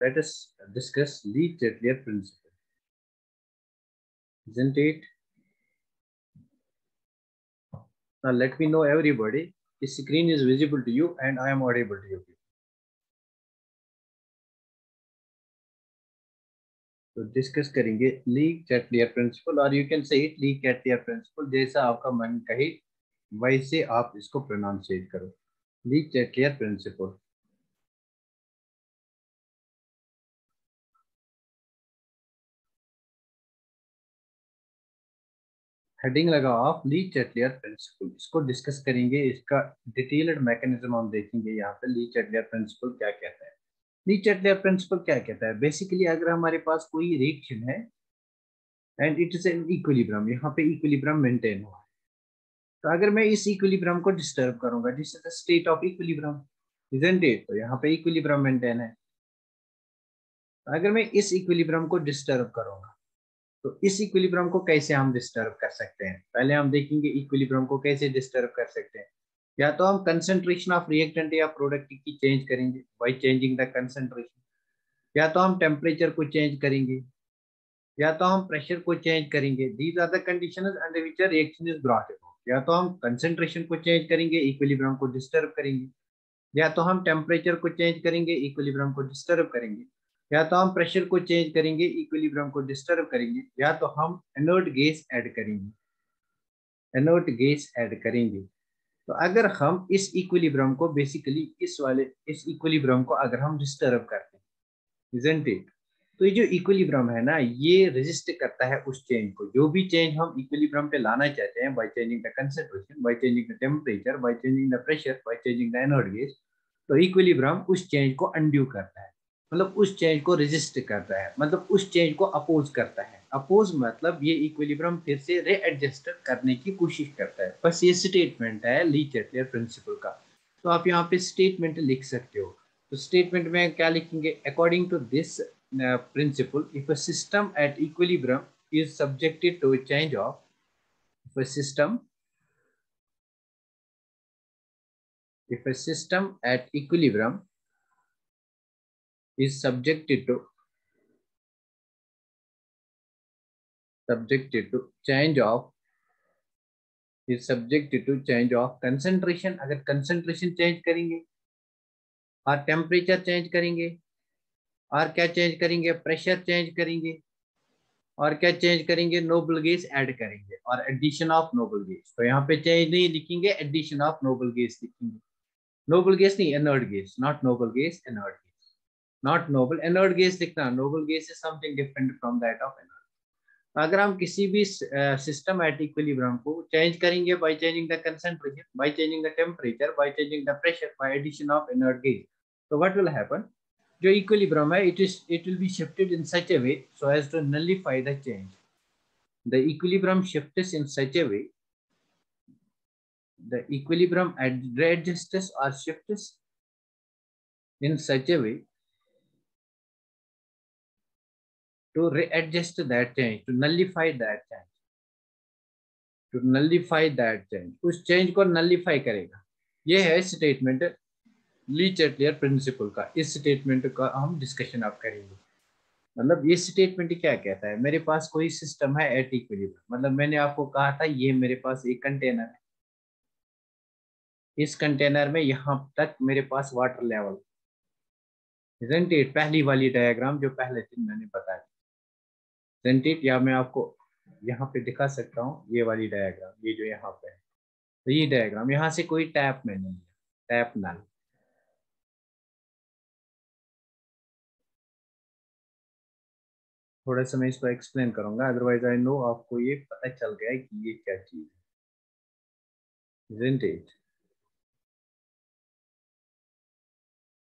let us discuss Lee-Chatelier principle, isn't it? Now let me know everybody, the screen is visible to you and I am audible to you. तो discuss करेंगे Le Chatelier principle, और you can say it Le Chatelier principle, जैसा आपका मन कहे वैसे आप इसको प्रोनाउंसिएट करो। ली-चैटलियर प्रिंसिपल, हेडिंग लगाओ आप ली-चैटलियर प्रिंसिपल। इसको डिस्कस करेंगे, इसका डिटेल्ड मैकेनिज्म हम देखेंगे। यहाँ पे ली-चैटलियर प्रिंसिपल क्या कहता है। ली-चैटलियर प्रिंसिपल क्या कहता है, बेसिकली अगर हमारे पास कोई रिएक्शन है and it is an equilibrium, यहाँ पे इक्विलिब्रियम मेंटेन हुआ है, तो अगर मैं इस इक्विलिब्रियम को डिस्टर्ब करूंगा, this is the state of equilibrium, isn't it? तो यहाँ पे इक्विलिब्रियम मेंटेन है। अगर मैं इस इक्विलिब्रियम को डिस्टर्ब करूंगा, तो इस इक्विलिब्रियम को कैसे हम डिस्टर्ब कर सकते हैं, पहले हम देखेंगे इक्विलिब्रियम को कैसे डिस्टर्ब कर सकते हैं। या तो हम कंसंट्रेशन ऑफ रिएक्टेंट या प्रोडक्ट की चेंज करेंगे बाय चेंजिंग द कंसंट्रेशन, या तो हम टेम्परेचर को चेंज करेंगे, या तो हम प्रेशर को चेंज करेंगे। These are the conditions under which a reaction is brought about. या तो हम कंसंट्रेशन को चेंज करेंगे, इक्विलिब्रियम को डिस्टर्ब करेंगे, या तो हम टेम्परेचर को चेंज करेंगे, इक्विलिब्रियम को डिस्टर्ब करेंगे, या तो हम प्रेशर को चेंज करेंगे, इक्विलिब्रियम को डिस्टर्ब करेंगे, या तो हम इनर्ट गैस ऐड करेंगे, इनर्ट गैस ऐड करेंगे। तो अगर हम इस इक्विलिब्रियम को बेसिकली इस इक्विलिब्रियम को अगर हम डिस्टर्ब करते हैं, इजंट इट? तो ये जो इक्विलिब्रियम है ना, ये रेजिस्ट करता है उस चेंज को, जो भी चेंज हम इक्विलिब्रियम पे लाना चाहते हैं, bye changing the concentration, by changing the temperature, by changing the pressure, bye changing the inert gas. तो इक्विलिब्रियम उस चेंज को अनड्यू करता है, मतलब उस चेंज को रेजिस्ट करता है, मतलब उस चेंज को अपोज करता है। अपोज मतलब ये इक्विलिब्रियम फिर से रीएडजस्ट करने की कोशिश करता है। बस ये स्टेटमेंट है ली-चैटलियर प्रिंसिपल का। तो आप यहाँ पे स्टेटमेंट लिख सकते हो। तो स्टेटमेंट में क्या लिखेंगे, according to this principle, if a system at equilibrium is subjected to a change of, if a system at equilibrium is subjected to change of, is subjected to change of concentration, अगर concentration change करेंगे और temperature change करेंगे और क्या change करेंगे, pressure change करेंगे और क्या चेंज करेंगे, नोबल गैस ऐड करेंगे और एडिशन ऑफ नोबल गैस। तो यहाँ पे चेंज नहीं लिखेंगे, एडिशन ऑफ नोबल गैस लिखेंगे। नोबल गैस नहीं, inert gas, not noble gas, inert gas, not noble. Inert gas लिखना, noble gas is something different from that of inert. अगर हम किसी भी सिस्टम एट इक्विलिब्रियम को चेंज करेंगे by changing the concentration, by changing the temperature, by changing the pressure, by addition of inert gas, तो what will happen, जो equilibrium है it will be shifted in such a way so as to nullify the change. The equilibrium shifts in such a way, the equilibrium adjusts or shifts in such a way to readjust that change, to nullify that change, to nullify that change, उस change को nullify करेगा। ये है statement ली-चैटलियर principal का। इस statement का हम discussion आप करेंगे। मतलब ये स्टेटमेंट क्या कहता है, मेरे पास कोई सिस्टम है एट इक्विलिब्रियम, मतलब मैंने आपको कहा था ये मेरे पास एक कंटेनर है, इस कंटेनर में यहाँ तक मेरे पास वाटर लेवल, isn't it? पहली वाली डायग्राम जो पहले दिन मैंने बताया, isn't it? या मैं आपको यहाँ पे दिखा सकता हूँ, ये वाली डायग्राम, ये जो यहाँ पे है, तो ये डायग्राम, यहाँ से कोई टैप में नहीं है, टैप नल। थोड़ा सा मैं इसको एक्सप्लेन करूंगा, अदरवाइज आई नो आपको ये पता चल गया है कि ये क्या चीज है, isn't it?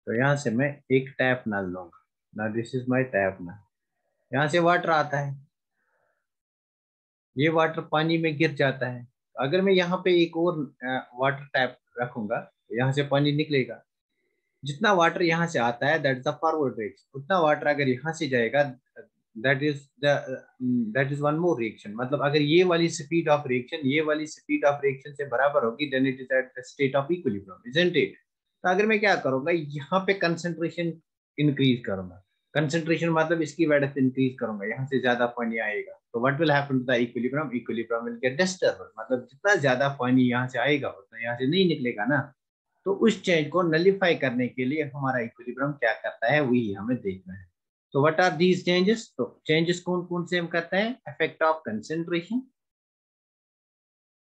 तो यहाँ से मैं एक टैप नल लूंगा ना, दिस इज माय टैप नल, यहाँ से वाटर आता है, ये वाटर पानी में गिर जाता है। अगर मैं यहाँ पे एक और वाटर टैप रखूंगा, तो यहाँ से पानी निकलेगा, जितना वाटर यहाँ से आता है that is the forward reaction, उतना वाटर अगर यहाँ से जाएगा that is one more reaction. मतलब अगर ये वाली स्पीड ऑफ रिएक्शन ये वाली स्पीड ऑफ रिएक्शन से बराबर होगी, then it is at the state of equilibrium, isn't it? तो अगर मैं क्या करूंगा, यहाँ पे कंसंट्रेशन इंक्रीज करूंगा, कंसंट्रेशन मतलब इसकी वेडथ इंक्रीज करूंगा, यहाँ से ज्यादा पानी आएगा, तो what will happen to the equilibrium, equilibrium will get disturb, मतलब जितना ज्यादा पानी यहाँ से आएगा उतना यहाँ से नहीं निकलेगा ना, तो उस चेंज को नलिफाई करने के लिए हमारा इक्विलिब्रियम क्या करता है वही हमें देखना है। तो व्हाट आर दीज चेंजेस, तो चेंजेस कौन कौन से हम करते हैं, effect of concentration,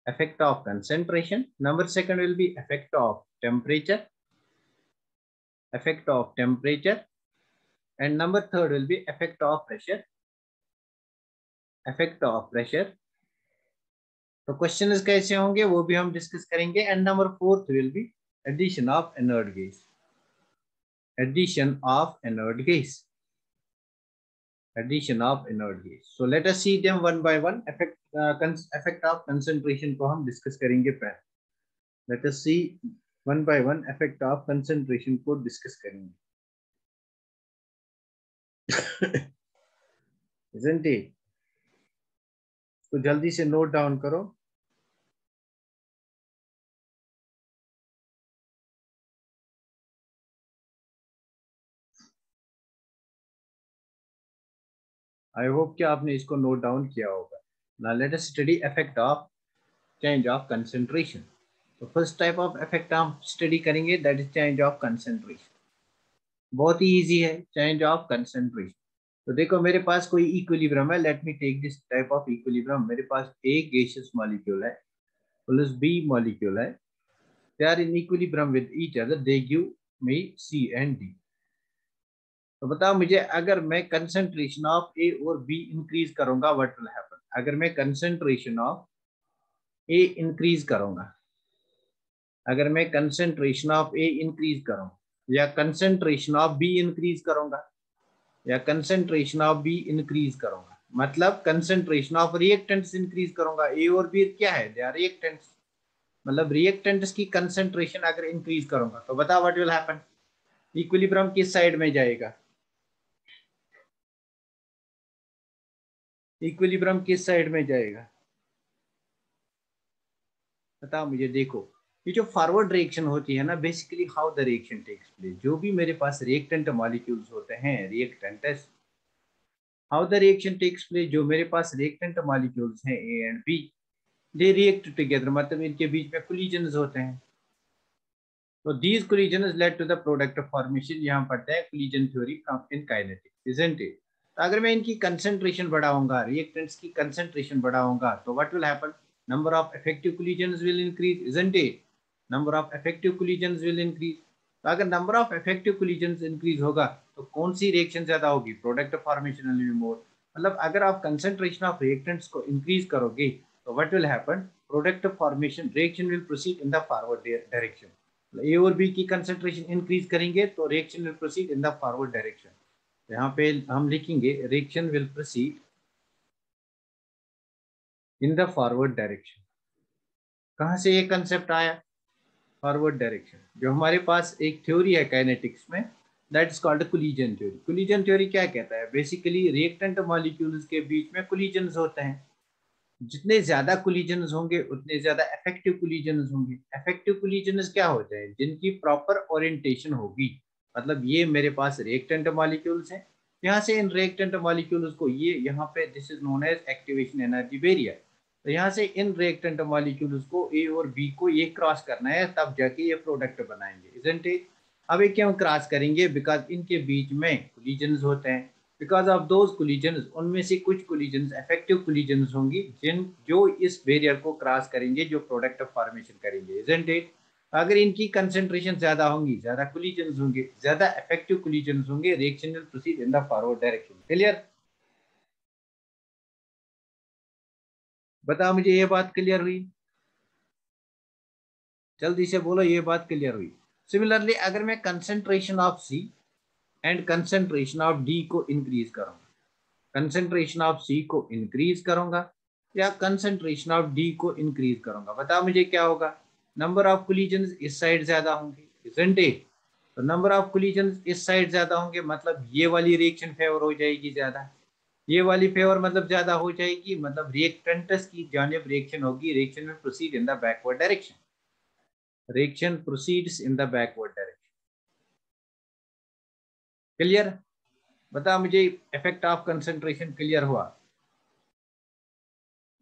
effect of concentration. Number second will be effect of temperature, effect of temperature, and number third will be effect of pressure, effect of pressure. तो question कैसे होंगे वो भी हम डिस्कस करेंगे। And number fourth will be addition of inert gas, addition of inert gas, addition of inert gas. So let us see them one by one. Effect of concentration को हम discuss करेंगे पहले। Let us see one by one effect of concentration को discuss करेंगे। Isn't it? तो जल्दी से note down करो। आई होप कि आपने इसको नोट डाउन किया होगा। Now let us study effect of change of concentration. तो फर्स्ट टाइप ऑफ इफेक्ट हम स्टडी करेंगे, that is change of concentration. बहुत ही इजी है चेंज ऑफ कंसंट्रेशन। तो देखो मेरे पास कोई इक्विलिब्रियम है, let me take this type of equilibrium. मेरे पास ए गैसियस मॉलिक्यूल है प्लस बी मॉलिक्यूल है, they are in equilibrium with each other, they give me C and D. तो बताओ मुझे, अगर मैं कंसंट्रेशन ऑफ ए और बी इंक्रीज करूंगा व्हाट विल हैपन, अगर मैं कंसंट्रेशन ऑफ ए इंक्रीज करूंगा, अगर मैं कंसंट्रेशन ऑफ ए इंक्रीज करूं या कंसंट्रेशन ऑफ बी इंक्रीज करूंगा या कंसंट्रेशन ऑफ बी इंक्रीज करूंगा, मतलब कंसंट्रेशन ऑफ रिएक्टेंट्स इंक्रीज करूंगा। ए और बी क्या है, दे आर रिएक्टेंट्स, मतलब रिएक्टेंट्स की कंसंट्रेशन अगर इंक्रीज करूंगा तो बताओ व्हाट विल हैपन, इक्विलिब्रियम किस साइड में जाएगा, इक्विलिब्रियम किस साइड में जाएगा बताओ मुझे। देखो ये जो फॉरवर्ड रिएक्शन होती है ना, basically how the reaction takes place, जो भी मेरे पास रिएक्टेंट मॉलिक्यूल्स होते हैं, reactants, how the reaction takes place, जो मेरे पास रिएक्टेंट मॉलिक्यूल्स हैं A and B, they react together, मतलब इनके बीच में कोलिजन्स होते हैं। तो these collisions lead to the product formation, यहाँ पढ़ते हैं collision theory in kinetics, isn't it. तो अगर मैं इनकी कंसंट्रेशन बढ़ाऊंगा, रिएक्टेंट्स की कंसंट्रेशन बढ़ाऊंगा, तो what will happen, number of effective collisions will increase, isn't it? Number of effective collisions will increase. तो अगर number of effective collisions increase होगा तो कौन सी रिएक्शन ज्यादा होगी, product formation will be more. मतलब अगर आप कंसंट्रेशन ऑफ रिएक्टेंट्स को इंक्रीज करोगे तो what will happen, product formation reaction will proceed in the forward direction. A और बी की कंसंट्रेशन इंक्रीज करेंगे तो reaction will proceed in the forward direction. यहाँ पे हम लिखेंगे reaction will proceed in the forward direction. कहाँ से ये कंसेप्ट आया, फॉरवर्ड डायरेक्शन, जो हमारे पास एक थ्योरी है काइनेटिक्स में, that is called collision theory. Collision theory क्या कहता है, बेसिकली रिएक्टेंट मॉलिक्यूल्स के बीच में कोलिजन्स होते हैं, जितने ज्यादा कोलिजन्स होंगे उतने ज्यादा इफेक्टिव कोलिजन्स होंगे। इफेक्टिव कोलिजन्स क्या होते हैं, जिनकी प्रॉपर ओरिएंटेशन होगी, मतलब ये मेरे पास रिएक्टेंट मॉलिक्यूल्स हैं, यहाँ से इन रिएक्टेंट मॉलिक्यूल्स को ये यहाँ पे this is known as activation energy barrier, तो यहाँ से इन रिएक्टेंट मॉलिक्यूल्स को ए और बी को ये क्रॉस करना है, तब जाके ये प्रोडक्ट बनाएंगे, इजंट इट। अब ये क्यों क्रॉस करेंगे, बिकॉज इनके बीच में कोलिजन्स होते हैं, बिकॉज ऑफ दोज कोलिजन्स, उनमें से कुछ कोलिजन्स इफेक्टिव कोलिजन्स होंगी जो इस बैरियर को क्रॉस करेंगे, जो प्रोडक्ट फॉर्मेशन करेंगे, इजंट इट। अगर इनकी कंसंट्रेशन ज्यादा होंगी, ज्यादा कोलिजन्स होंगे, ज्यादा इफेक्टिव कोलिजन्स होंगे, reaction will proceed in the forward direction. Clear, बताओ मुझे ये बात क्लियर हुई, जल्दी से बोलो ये बात क्लियर हुई। सिमिलरली अगर मैं concentration of C and concentration of D को इंक्रीज करूंगा, कंसंट्रेशन ऑफ सी को इंक्रीज करूंगा या कंसंट्रेशन ऑफ डी को इंक्रीज करूंगा, बताओ मुझे क्या होगा, नंबर ऑफ कोलिजन्स इस साइड ज्यादा होंगे, इजंट इट। तो नंबर ऑफ कोलिजन्स इस साइड ज्यादा होंगे, मतलब ये वाली रिएक्शन फेवर हो जाएगी ज्यादा, ये वाली फेवर मतलब ज्यादा हो जाएगी, मतलब रिएक्टेंट्स की जानिब रिएक्शन होगी, रिएक्शन में proceed in the backward direction, reaction proceeds in the backward direction। Clear, बता मुझे इफेक्ट ऑफ कंसंट्रेशन क्लियर हुआ?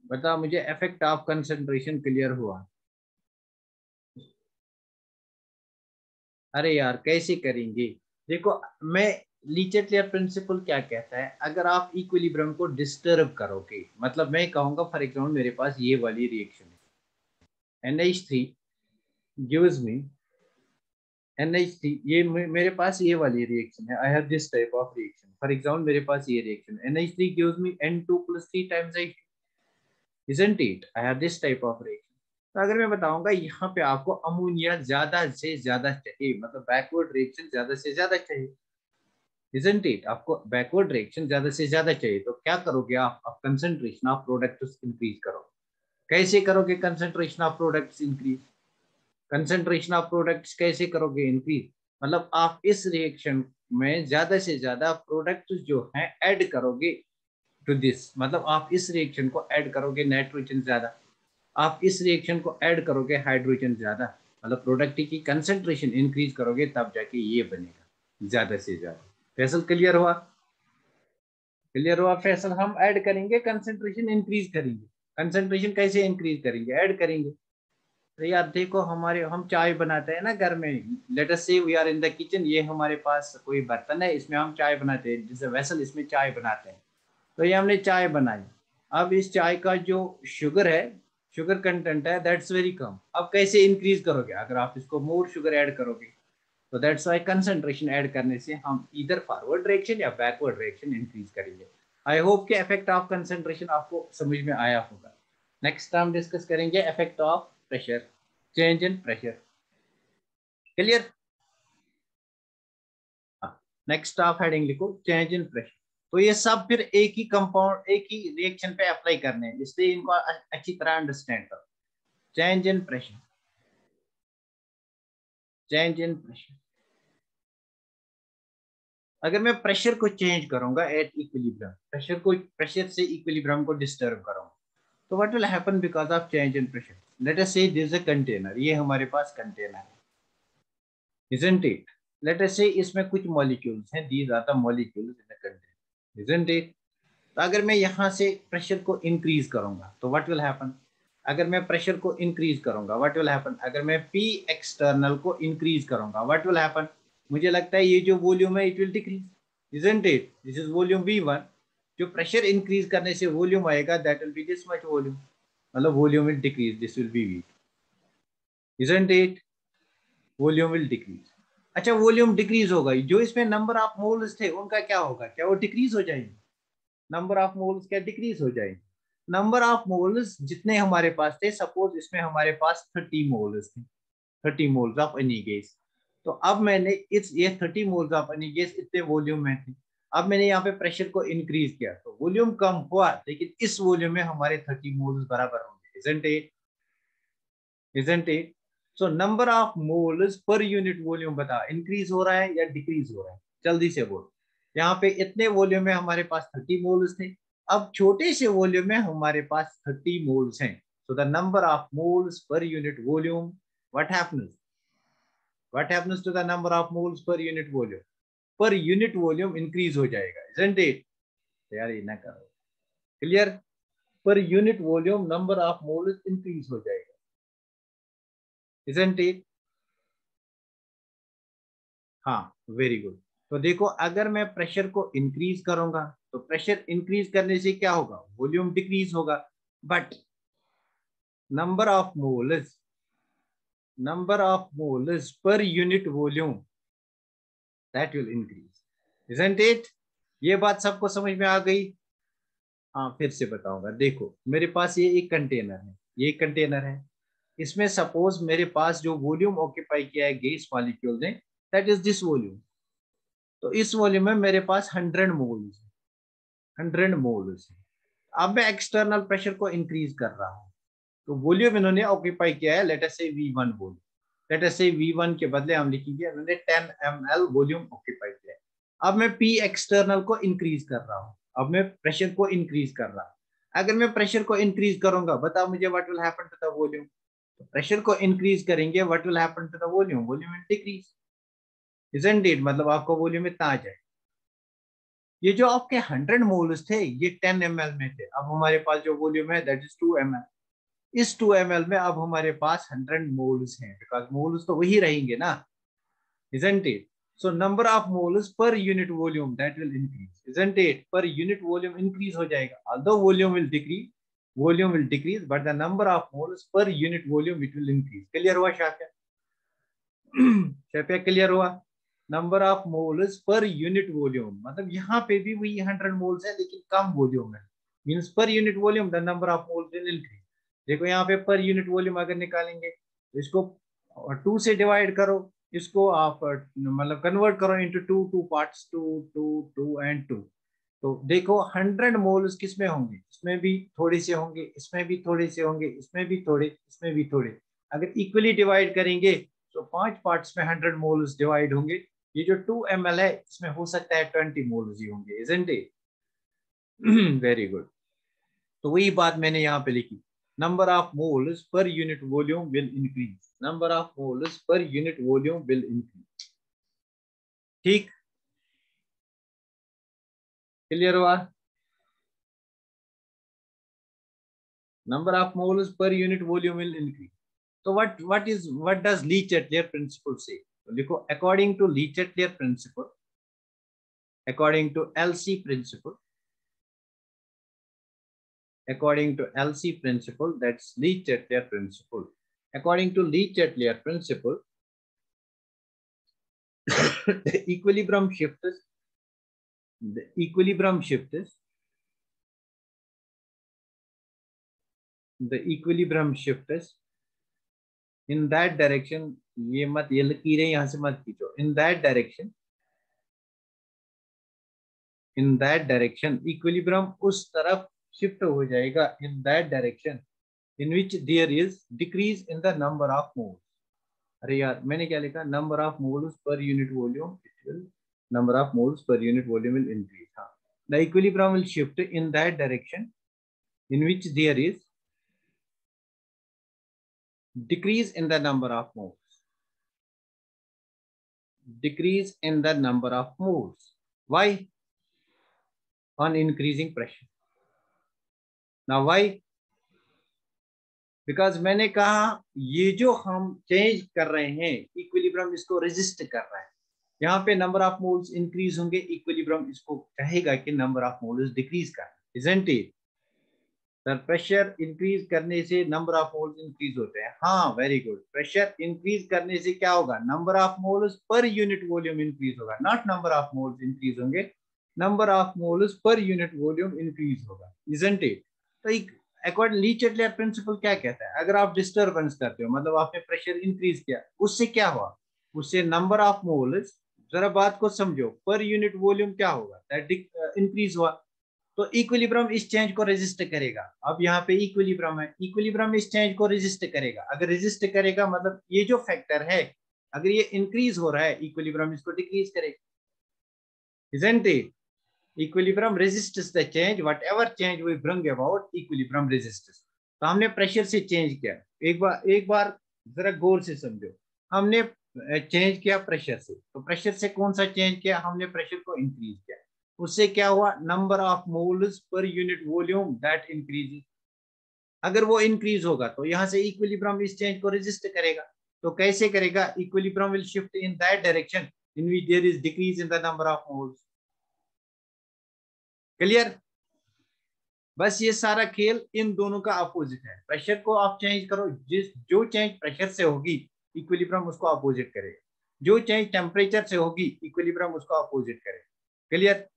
बता मुझे इफेक्ट ऑफ कंसंट्रेशन क्लियर हुआ? अरे यार कैसे करेंगे? देखो मैं, लीचेट लेयर प्रिंसिपल क्या कहता है, अगर आप इक्विलिब्रियम को डिस्टर्ब करोगे, मतलब मैं कहूंगा फॉर एग्जाम्पल मेरे पास ये वाली रिएक्शन है, NH3 गिव्स मी NH3, ये मेरे पास ये वाली रिएक्शन है, I have this type of reaction, for example मेरे पास ये reaction NH3 gives me N2 + 3 times H2, isn't it? I have this type of reaction. तो अगर मैं बताऊंगा यहाँ पे आपको अमोनिया ज्यादा से ज्यादा चाहिए, मतलब बैकवर्ड रिएक्शन ज्यादा से ज्यादा चाहिए, isn't it? आपको बैकवर्ड रिएक्शन ज्यादा से ज्यादा चाहिए, तो क्या करोगे आप कंसंट्रेशन ऑफ प्रोडक्ट्स इंक्रीज करो। कैसे करोगे concentration of products increase? Concentration of products कैसे करोगे इंक्रीज? मतलब आप इस रिएक्शन में ज्यादा से ज्यादा प्रोडक्ट्स जो हैं ऐड करोगे टू दिस, मतलब आप इस रिएक्शन को ऐड करोगे नाइट्रोजन ज्यादा, आप इस रिएक्शन को ऐड करोगे हाइड्रोजन ज्यादा, मतलब प्रोडक्ट की कंसंट्रेशन इंक्रीज करोगे तब जाके ये बनेगा ज्यादा से ज्यादा। फैसल क्लियर हुआ? क्लियर हुआ फैसल? हम ऐड करेंगे कंसंट्रेशन इंक्रीज करेंगे। कंसंट्रेशन कैसे इंक्रीज करेंगे? ऐड करेंगे। तो यार देखो हमारे, हम चाय बनाते हैं ना घर में, let us say we are in the kitchen, ये हमारे पास कोई बर्तन है, इसमें हम चाय बनाते हैं, जैसे वेसल, इसमें चाय बनाते हैं। तो ये हमने चाय बनाई, अब इस चाय का जो शुगर है, शुगर कंटेंट है, दैट्स वेरी कम। अब कैसे इंक्रीज करोगे? अगर आप इसको मोर शुगर ऐड करोगे, तो दैट्स वाई कंसंट्रेशन ऐड करने से हम इधर फॉरवर्ड रिएक्शन या बैकवर्ड रिएक्शन इंक्रीज करेंगे। आई होप कि इफेक्ट ऑफ कंसंट्रेशन आपको समझ में आया होगा। नेक्स्ट हम डिस्कस करेंगे effect of pressure, change in pressure. Clear? Next आप हेडिंग लिखो चेंज इन प्रेशर। तो ये सब फिर एक ही कंपाउंड, एक ही रिएक्शन पे अप्लाई करने हैं, इसलिए इनको अच्छी तरह अंडरस्टैंड करो। Change in pressure, change in pressure. अगर मैं प्रेशर को चेंज करूंगा एट इक्विलिब्रियम, प्रेशर से इक्विलिब्रियम को डिस्टर्ब करूंगा, तो what will happen because of change in pressure? Late us से दिस इज अ कंटेनर, ये हमारे पास कंटेनर है, isn't it? Let us say इसमें कुछ मॉलिक्यूल्स हैं, these are the molecules in the container, isn't it? तो अगर मैं यहाँ से प्रेशर को इंक्रीज करूंगा तो व्हाट विल हैपन? अगर मैं प्रेशर को इंक्रीज करूंगा व्हाट विल हैपन? अगर मैं पी एक्सटर्नल को इंक्रीज करूंगा व्हाट विल हैपन? मुझे लगता है ये जो वॉल्यूम है it will decrease, isn't it? This is volume V1। जो प्रेशर इंक्रीज करने से वॉल्यूम आएगा that will be this much volume, मतलब volume will decrease, this will be V, isn't it? Volume will decrease. अच्छा volume decrease होगा, जो इसमें number of moles थे उनका क्या होगा? क्या वो डिक्रीज हो जाएंगे? नंबर ऑफ मोल्स क्या डिक्रीज हो जाएंगे? नंबर ऑफ मोल्स जितने हमारे पास थे, सपोज इसमें हमारे पास 30 मोल्स थे, 30 मोल्स ऑफ एनी गैस। तो अब मैंने इस ये 30 मोल्स ऑफ एनी गैस इतने वॉल्यूम में थे, अब मैंने यहाँ पे प्रेशर को इंक्रीज किया तो वॉल्यूम कम हुआ, लेकिन इस वॉल्यूम में हमारे 30 मोल्स बराबर होंगे, isn't it? isn't it? So number of moles per unit volume बता, इंक्रीज हो रहा है या डिक्रीज हो रहा है? जल्दी से बोल। यहाँ पे इतने वॉल्यूम में हमारे पास 30 मोल्स थे, अब छोटे से वॉल्यूम में हमारे पास 30 मोल्स हैं, so the number of moles per unit volume, what happens? What happens to the number of moles per unit volume? Per unit volume increase हो जाएगा, isn't it? तो यार ये ना करो, क्लियर? पर unit volume number of moles increase हो जाएगा, isn't it? हाँ वेरी गुड। तो देखो अगर मैं प्रेशर को इंक्रीज करूंगा तो प्रेशर इंक्रीज करने से क्या होगा? वॉल्यूम डिक्रीज होगा, but number of moles, number of moles per unit volume that will increase, isn't it? ये बात सबको समझ में आ गई? हाँ फिर से बताऊंगा, देखो मेरे पास ये एक कंटेनर है, ये एक कंटेनर है, इसमें सपोज मेरे पास जो वॉल्यूम ऑक्यूपाई किया है गैस मॉलिक्यूल ने, दैट इज दिस वॉल्यूम। तो इस वॉल्यूम में मेरे पास 100 मोल्स, 100 मोल्स। अब मैं एक्सटर्नल प्रेशर को इंक्रीज कर रहा हूँ, तो वॉल्यूम इन्होंने ऑक्यूपाई किया है, लेट अस से V1 वॉल्यूम, लेट अस से V1 के बदले हम लिखेंगे इन्होंने 10 ml वॉल्यूम ऑक्यूपाई किया है। अब मैं P एक्सटर्नल को इंक्रीज कर रहा हूँ, अब मैं प्रेशर को इंक्रीज कर रहा हूँ। अगर मैं प्रेशर को इंक्रीज करूंगा बताओ मुझे what will happen to the volume? Pressure को इंक्रीज करेंगे what will happen to the volume? Volume will decrease, isn't it? मतलब आपको वॉल्यूम इतना आ जाए। ये जो आपके 100 मोल्स थे ये 10 ml में थे, अब हमारे पास जो वॉल्यूम है दैट इज 2 ml। इस 2 ml में अब हमारे पास 100 मोल्स हैं, बिकॉज मोल्स तो वही रहेंगे ना, isn't it? So number of moles per unit volume that will increase, isn't it? Per unit volume increase हो जाएगा, although volume will decrease, but the number of moles per unit volume it will increase. Clear हुआ Shafia? Shafia clear हुआ? Number of moles per unit volume, मतलब यहाँ पे भी वही 100 moles है लेकिन कम वॉल्यूम है, मींस पर unit volume the number of moles will increase. देखो यहाँ पे पर यूनिट वॉल्यूम अगर निकालेंगे तो इसको 2 से डिवाइड करो, इसको आप मतलब कन्वर्ट करो into two parts, two two two and two. तो देखो 100 मोल्स किस में होंगे, इसमें भी थोड़े से होंगे, इसमें भी थोड़े से होंगे, इसमें भी थोड़े, इसमें भी थोड़े। अगर इक्वली डिवाइड करेंगे तो 5 पार्ट्स में 100 मोल्स डिवाइड होंगे। ये जो 2 ml है इसमें हो सकता है 20 मोल्स ही होंगे, isn't it? Very good. तो वही बात मैंने यहाँ पे लिखी, number of moles per unit volume will increase, number of moles per unit volume will increase. ठीक, क्लियर हुआ? Number of moles per unit volume will increase. तो what does Le Chatelier principle से? तो लिखो according to Le Chatelier principle, according to LC principle, according to LC principle, that's Lee Chatelier principle. According to Lee Chatelier principle, the equilibrium shift is, the equilibrium shift is, the equilibrium shift is in that direction. ये मत, ये लकीरें यहां से मत खींचो, in that direction, in that direction equilibrium उस तरफ शिफ्ट हो जाएगा, in that direction in which there is decrease in the number of moles. अरे यार मैंने क्या लिखा, number of moles per unit volume it will, number of moles per unit volume will increase. हाँ, the equilibrium will shift in that direction in which there is decrease in the number of moles, decrease in the number of moles. Why? On increasing pressure. Now why? Because मैंने कहा ये जो हम change कर रहे हैं equilibrium इसको resist कर रहा है, यहाँ पे नंबर ऑफ मोल्स इंक्रीज होंगे, इक्विलिब्रियम इसको कहेगा कि नंबर ऑफ मोल्स डिक्रीज कर, isn't it? Sir pressure increase करने से नंबर ऑफ मोल्स इंक्रीज होते हैं, हाँ वेरी गुड। प्रेशर इंक्रीज करने से क्या होगा, number of moles per unit volume increase होगा, not number of moles increase होंगे, number of moles per unit volume increase होगा, इजंट इट? तो अकॉर्डिंग ली चैटलियर प्रिंसिपल क्या कहता है, अगर आप डिस्टर्बेंस करते हो मतलब आपने प्रेशर इंक्रीज किया, उससे क्या हुआ, उससे नंबर ऑफ मोल्स, जरा बात को समझो, पर यूनिट वॉल्यूम क्या होगा, दैट इंक्रीज हुआ। तो इक्विलिब्रियम इस चेंज को रेजिस्ट करेगा, अब यहाँ पे इक्विलिब्रियम है, इक्विलिब्रियम इस चेंज को रेजिस्ट करेगा, अगर रेजिस्ट करेगा मतलब ये जो फैक्टर है अगर ये इंक्रीज हो रहा है इक्विलिब्रियम इसको डिक्रीज करेगा, isn't it? Equilibrium resists the change, whatever change we bring about equilibrium resists। तो हमने प्रेशर से चेंज किया, एक बार जरा गौर से समझो, हमने चेंज किया प्रेशर से, तो प्रेशर से कौन सा चेंज किया, हमने प्रेशर को इंक्रीज किया, उससे क्या हुआ, number of moles per unit volume that increase. अगर वो इंक्रीज होगा तो यहाँ से इक्विलिब्रियम इस चेंज को रेजिस्ट करेगा, तो कैसे करेगा, equilibrium will shift in that direction in which there is decrease in the number of moles. Clear? बस ये सारा खेल इन दोनों का अपोजिट है, प्रेशर को आप चेंज करो, जो चेंज प्रेशर से होगी इक्विलिब्रियम उसको अपोजिट करेगा, जो चेंज टेम्परेचर से होगी इक्विलिब्रियम उसको अपोजिट करेगा। क्लियर?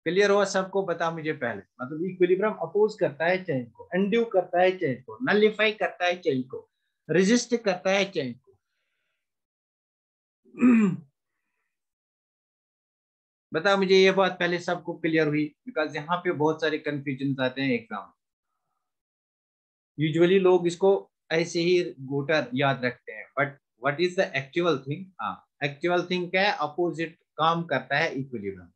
क्लियर हुआ सबको? बता मुझे पहले, मतलब इक्विलिब्रियम अपोज करता है चेंज को, अनड्यू करता है चेंज को, नलिफाई करता है चेंज को, रेजिस्ट करता है चेंज को। बता मुझे ये बात पहले सबको क्लियर हुई, बिकॉज यहाँ पे बहुत सारे कंफ्यूजन आते हैं एग्जाम, यूजुअली लोग इसको ऐसे ही गोटर याद रखते हैं, but what is the actual thing? हाँ, एक्चुअल थिंग क्या है, अपोजिट काम करता है इक्विलिब्रियम।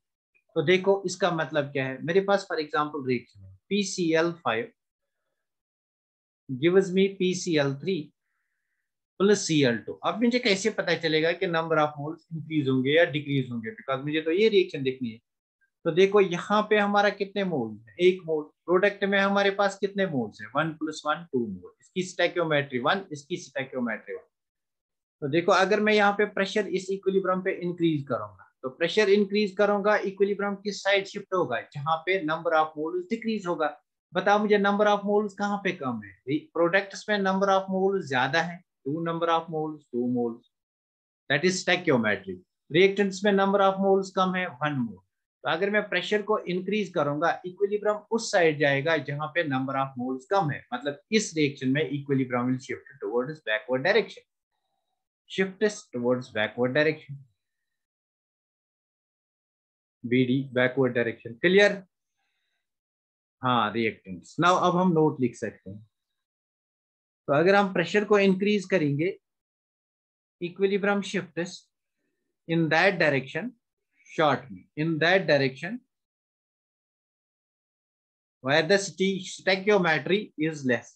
तो देखो इसका मतलब क्या है, मेरे पास फॉर एग्जांपल रिएक्शन है PCl5 gives me PCl3, plus Cl2। अब मुझे कैसे पता चलेगा कि नंबर ऑफ मोल्स इंक्रीज होंगे या डिक्रीज होंगे, बिकॉज मुझे तो ये रिएक्शन देखनी है। तो देखो यहाँ पे हमारा कितने मोल्स है, 1 मोल। प्रोडक्ट में हमारे पास कितने मोल्स है, 1 + 1 2 मोल। इसकी स्टैक्योमेट्री 1, इसकी स्टैक्योमेट्री 1। तो देखो अगर मैं यहाँ पे प्रेशर इस इक्विलिब्रियम पे इंक्रीज करूंगा, तो प्रेशर इंक्रीज करूंगा, इक्विलिब्रियम किस साइड शिफ्ट होगा, जहां पे नंबर ऑफ मोल्स डिक्रीज होगा। बताओ मुझे नंबर ऑफ मोल्स कहाँ पे कम है, प्रोडक्ट्स में नंबर ऑफ मोल्स ज्यादा है, 2 number of moles 2 moles, that is stoichiometry. Reactants में नंबर ऑफ मोल्स कम है, 1 मोल। तो अगर मैं प्रेशर को इंक्रीज करूंगा, इक्विलिब्रियम उस साइड जाएगा जहां पे नंबर ऑफ मोल्स कम है, मतलब इस रिएक्शन में equilibrium will shift towards backward direction, shifts towards backward direction, BD backward direction। Clear? हाँ, रिएक्टेंट्स। नाउ अब हम नोट लिख सकते हैं। तो अगर हम प्रेशर को इंक्रीज करेंगे, equilibrium shifts in that direction, short में in that direction where the stoichiometry is less,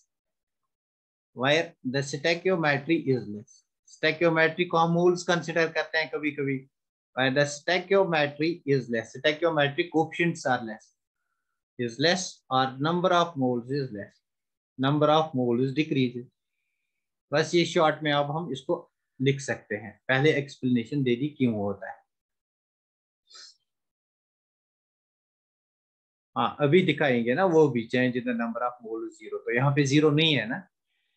where the stoichiometry is less। stoichiometry को हम मोल्स कंसिडर करते हैं कभी कभी। where the stoichiometry is less, stoichiometric coefficients are less, is less, or number of moles is less, number of moles decreases। बस ये short में अब हम इसको लिख सकते हैं, पहले एक्सप्लेनेशन दे दी क्यों होता है। हाँ, अभी दिखाएंगे ना वो भी, change in the number of moles 0। तो यहाँ पे 0 नहीं है ना,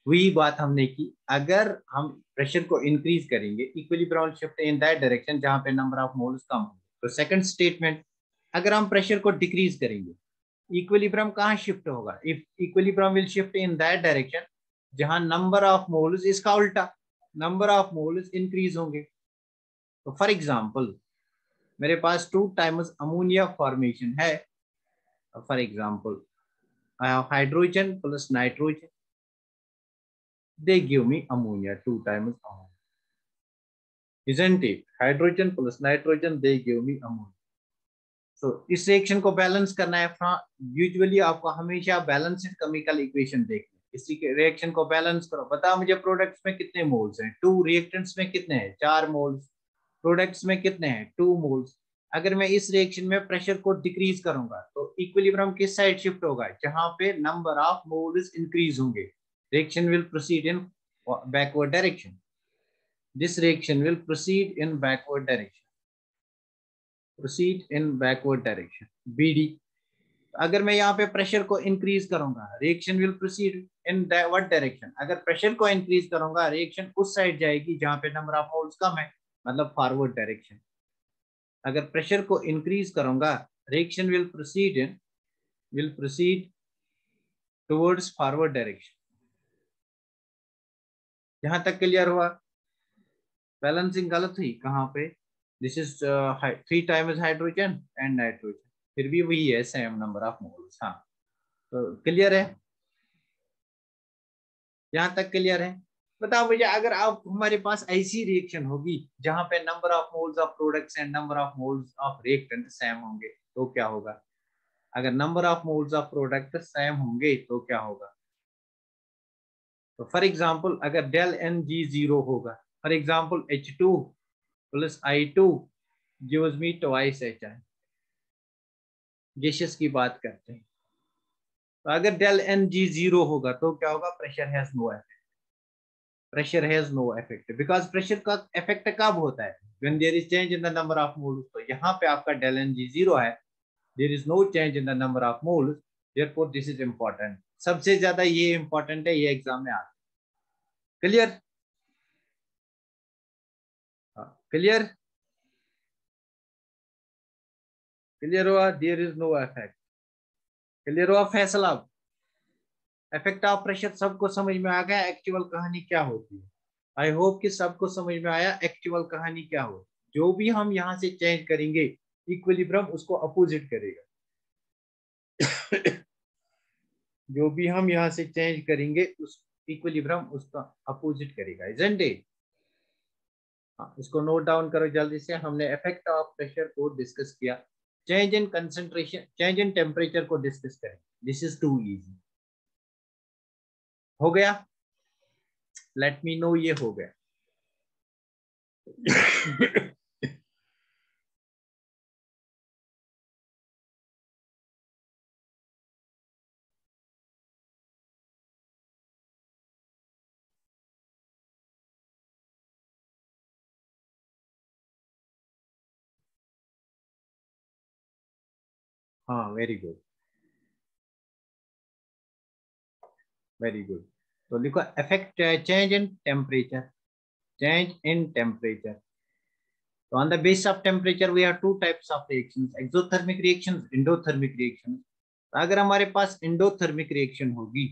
वही बात हमने की। अगर हम प्रेशर को इंक्रीज करेंगे, equilibrium shift in that direction जहां पे नंबर ऑफ मोल्स कम हो। तो सेकंड स्टेटमेंट, अगर हम प्रेशर को डिक्रीज करेंगे, इक्विलिब्रियम कहाँ शिफ्ट होगा, if equilibrium will shift in that direction जहां नंबर ऑफ मोल्स, इसका उल्टा, नंबर ऑफ मोल्स इंक्रीज होंगे। तो फॉर एग्जांपल मेरे पास 2 टाइम्स अमोनिया फॉर्मेशन है। For example I have hydrogen plus nitrogen, they give me ammonia, 2 times ammonia, isn't it? Hydrogen plus nitrogen, they give me ammonia। so इस reaction को balance करना है। Usually आपको हमेशा balanced chemical equation देखनी है। इसी के रिएक्शन को बैलेंस करो, बताओ मुझे प्रोडक्ट्स में कितने मोल्स हैं, 2। रिएक्टेंट्स में कितने हैं, 4 मोल्स। प्रोडक्ट्स में कितने हैं, 2 मोल्स। अगर मैं इस रिएक्शन में प्रेशर को डिक्रीज करूंगा, तो इक्विलिब्रियम किस साइड शिफ्ट होगा, जहां पे नंबर ऑफ मोल्स इंक्रीज होंगे। Reaction will proceed in backward direction, this reaction will proceed in backward direction, proceed in backward direction, BD। अगर मैं यहाँ पे प्रेशर को इंक्रीज करूंगा, reaction will proceed in what direction, अगर प्रेशर को increase करूंगा, रिएक्शन उस साइड जाएगी जहां पे नंबर ऑफ मोल्स कम है, मतलब फॉरवर्ड डायरेक्शन। अगर प्रेशर को इंक्रीज करूंगा, reaction will proceed towards forward direction. यहां तक क्लियर हुआ? बैलेंसिंग गलत हुई कहाँ पे, this is 3 times hydrogen and nitrogen, फिर भी वही है, सेम नंबर ऑफ मोल्स। हाँ, तो क्लियर है? यहाँ तक क्लियर है? बताओ मुझे, अगर आप हमारे पास ऐसी रिएक्शन होगी जहां पे number of moles of products and number of moles of reactant same होंगे, तो क्या होगा? अगर number of moles of product same होंगे तो क्या होगा? तो फॉर एग्जाम्पल अगर डेल एन जी 0 होगा, for example H2 plus I2 gives me twice HI, gases की बात करते हैं। तो अगर डेल एन जी 0 होगा तो क्या होगा? Pressure has no effect, pressure has no effect, because pressure का इफेक्ट कब होता है? When there is change in the number of moles. तो यहाँ पे आपका डेल एन जी 0 है, there is no change in the number of moles, therefore this is important. सबसे ज्यादा ये इंपॉर्टेंट है, ये एग्जाम में आता है। क्लियर? क्लियर? क्लियर हुआ? There is no effect. Clear हुआ फैसला? इफेक्ट ऑफ प्रेशर सबको समझ में आ गया, एक्चुअल कहानी क्या होती है? आई होप कि सबको समझ में आया एक्चुअल कहानी क्या होती है। जो भी हम यहाँ से चेंज करेंगे, इक्विलिब्रियम उसको अपोजिट करेगा। जो भी हम यहाँ से चेंज करेंगे, उस इक्विलिब्रियम उसका अपोजिट करेगा, इजंट इट? हाँ, इसको नोट डाउन करो जल्दी से। हमने इफेक्ट ऑफ प्रेशर को डिस्कस किया, change in concentration, change in temperature को डिस्कस करें। This is too easy. हो गया? लेट मी नो ये हो गया। हाँ, वेरी गुड, वेरी गुड। तो लिखो effect change in temperature, change in temperature. तो on the basis of temperature we have two types of reactions, exothermic reactions, endothermic reactions। अगर हमारे पास एंडोथर्मिक रिएक्शन होगी,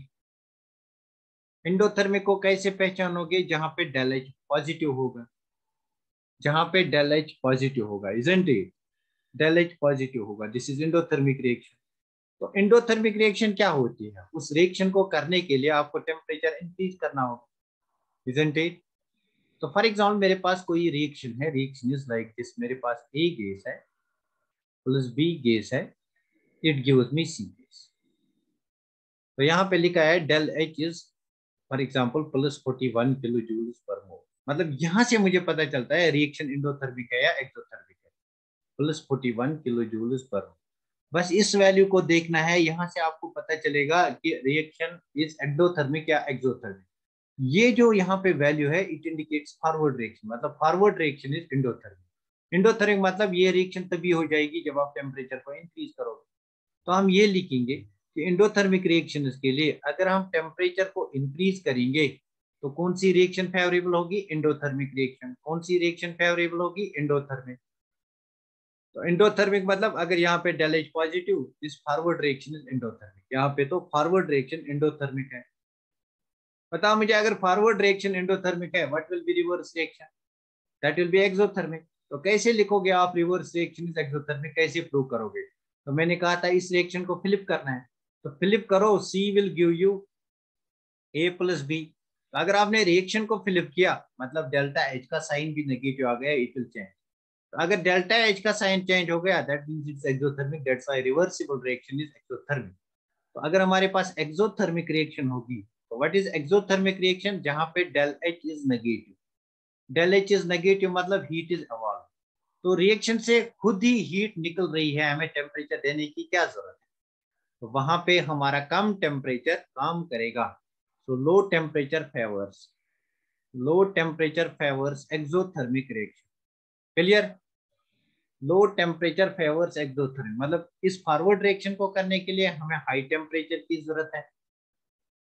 एंडोथर्मिक को कैसे पहचानोगे? जहां पे डेल एच पॉजिटिव होगा, जहां पे डेल एच पॉजिटिव होगा, isn't it? Del H positive होगा, दिस इज एंडोथर्मिक रिएक्शन। तो एंडोथर्मिक रिएक्शन क्या होती है? उस रिएक्शन को करने के लिए आपको टेम्परेचर इंक्रीज करना होगा, इजंट इट? तो फॉर एग्जाम्पल मेरे पास कोई रिएक्शन है, रिएक्शन इज लाइक दिस, मेरे पास ए गैस है प्लस बी गैस है, it gives me C gas. तो यहाँ पे लिखा है del H is for example plus 41 kilo joules per mole. मतलब यहाँ से मुझे पता चलता है रिएक्शन एंडोथर्मिक है या एक्सोथर्मिक है, प्लस 41 किलो जूल्स पर मोल। बस इस वैल्यू को देखना है, यहाँ से आपको पता चलेगा कि रिएक्शन इज एंडोथर्मिक या एक्सोथर्मिक। ये जो यहाँ पे वैल्यू है इट इंडिकेट्स फॉरवर्ड रिएक्शन, मतलब forward reaction is endothermic. Endothermic मतलब ये रिएक्शन तभी हो जाएगी जब आप टेम्परेचर को इंक्रीज करोगे। तो हम ये लिखेंगे कि एंडोथर्मिक रिएक्शन के लिए अगर हम टेम्परेचर को इंक्रीज करेंगे तो कौन सी रिएक्शन फेवरेबल होगी? Endothermic reaction. कौन सी रिएक्शन फेवरेबल होगी? एंडोथर्मिक। तो एंडोथर्मिक मतलब अगर यहाँ पे del H positive, this forward reaction is endothermic. यहाँ पे तो फॉरवर्ड रिएक्शन एंडोथर्मिक है। बताओ मुझे, अगर फॉरवर्ड रिएक्शन एंडोथर्मिक है, what will be reverse reaction? That will be exothermic. तो कैसे लिखोगे आप रिवर्स रिएक्शन इज एक्सोथर्मिक, कैसे प्रूव करोगे? तो मैंने कहा था इस रिएक्शन को फ्लिप करना है, तो फ्लिप करो, C will give you A plus B. अगर आपने रिएक्शन को फ्लिप किया मतलब डेल्टा एच का साइन भी नेगेटिव आ गया, इट विल चेंज। तो अगर डेल्टा एच का साइन चेंज हो गया that means it's exothermic, that's why reversible reaction is exothermic. तो अगर हमारे पास एक्सोथर्मिक रिएक्शन होगी तो व्हाट इज एक्सोथर्मिक रिएक्शन? जहां पे del H is negative, del H is negative मतलब हीट इज अवॉल्व। तो रिएक्शन से खुद ही हीट निकल रही है, हमें टेम्परेचर देने की क्या जरूरत है? तो वहां पे हमारा कम टेम्परेचर काम करेगा। So low temperature favours, low temperature favours exothermic reaction. Clear? Low temperature favours exothermic मतलब इस फॉरवर्ड रिएक्शन को करने के लिए हमें हाई टेम्परेचर की जरूरत है,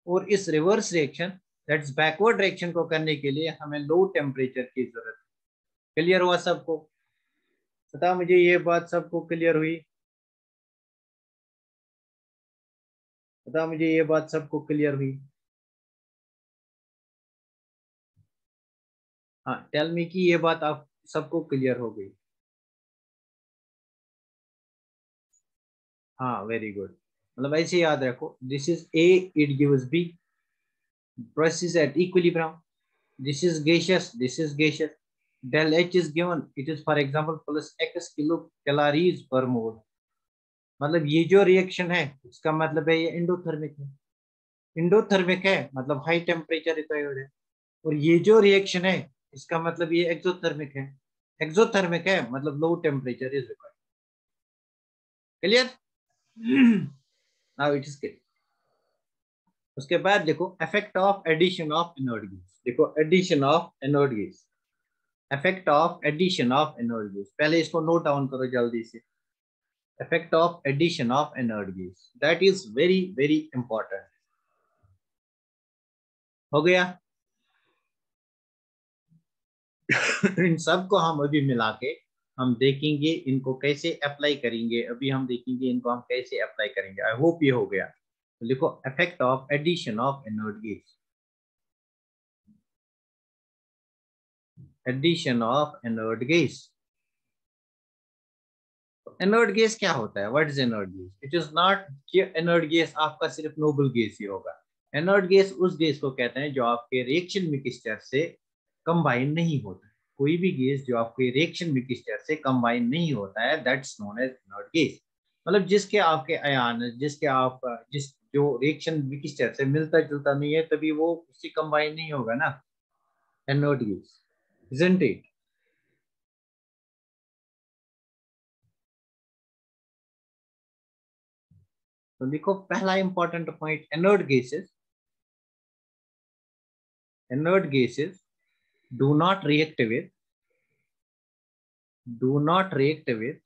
और इस reverse reaction that's backward reaction को करने के लिए हमें लो टेम्परेचर की जरूरत है। क्लियर हुआ सबको? बताओ मुझे, ये बात सबको क्लियर हुई? बताओ मुझे, ये बात सबको क्लियर हुई? हाँ, टेल मी की ये बात आप सबको क्लियर हो गई? हाँ, वेरी गुड। मतलब ऐसे याद रखो, this is A, it gives B, process at equilibrium, this is gaseous, this is gaseous, del H is given, it is for example plus x kilocalories per mole। मतलब ये जो रिएक्शन है इसका मतलब है ये एंडोथर्मिक है, एंडोथर्मिक है मतलब हाई टेम्परेचर रिक्वायर्ड है। और ये जो रिएक्शन है इसका मतलब ये एक्सोथर्मिक है, एक्सोथर्मिक है मतलब low temperature is required. Clear? Now it is clear. उसके बाद देखो effect of addition of inert gas. देखो addition of inert gas, effect of addition of inert gas, पहले इसको नोट डाउन करो जल्दी से। Effect of addition of inert gas, that is very very important. हो गया? इन सब को हम अभी मिला के हम देखेंगे इनको कैसे अप्लाई करेंगे, अभी हम देखेंगे इनको हम कैसे अप्लाई करेंगे। आई होप ये हो गया। तो लिखो effect of addition of inert gas, addition of inert gas. Inert gas क्या होता है? What is inert gas? It is not कि इनर्ट गैस आपका सिर्फ नोबल गैस ही होगा। इनर्ट गैस उस गैस को कहते हैं जो आपके रिएक्शन मिक्सचर से कंबाइन नहीं होता है। कोई भी गैस जो आपके रिएक्शन मिक्सचर से कंबाइन नहीं होता है that's known as inert gas. मतलब जिसके आपके आयन, जिसके आप जिस जो रिएक्शन मिक्सचर से मिलता जुलता नहीं है तभी वो उससे कंबाइन नहीं होगा ना, एनोड गैस, isn't it? तो देखो पहला important point, anode gases do not react with do not react with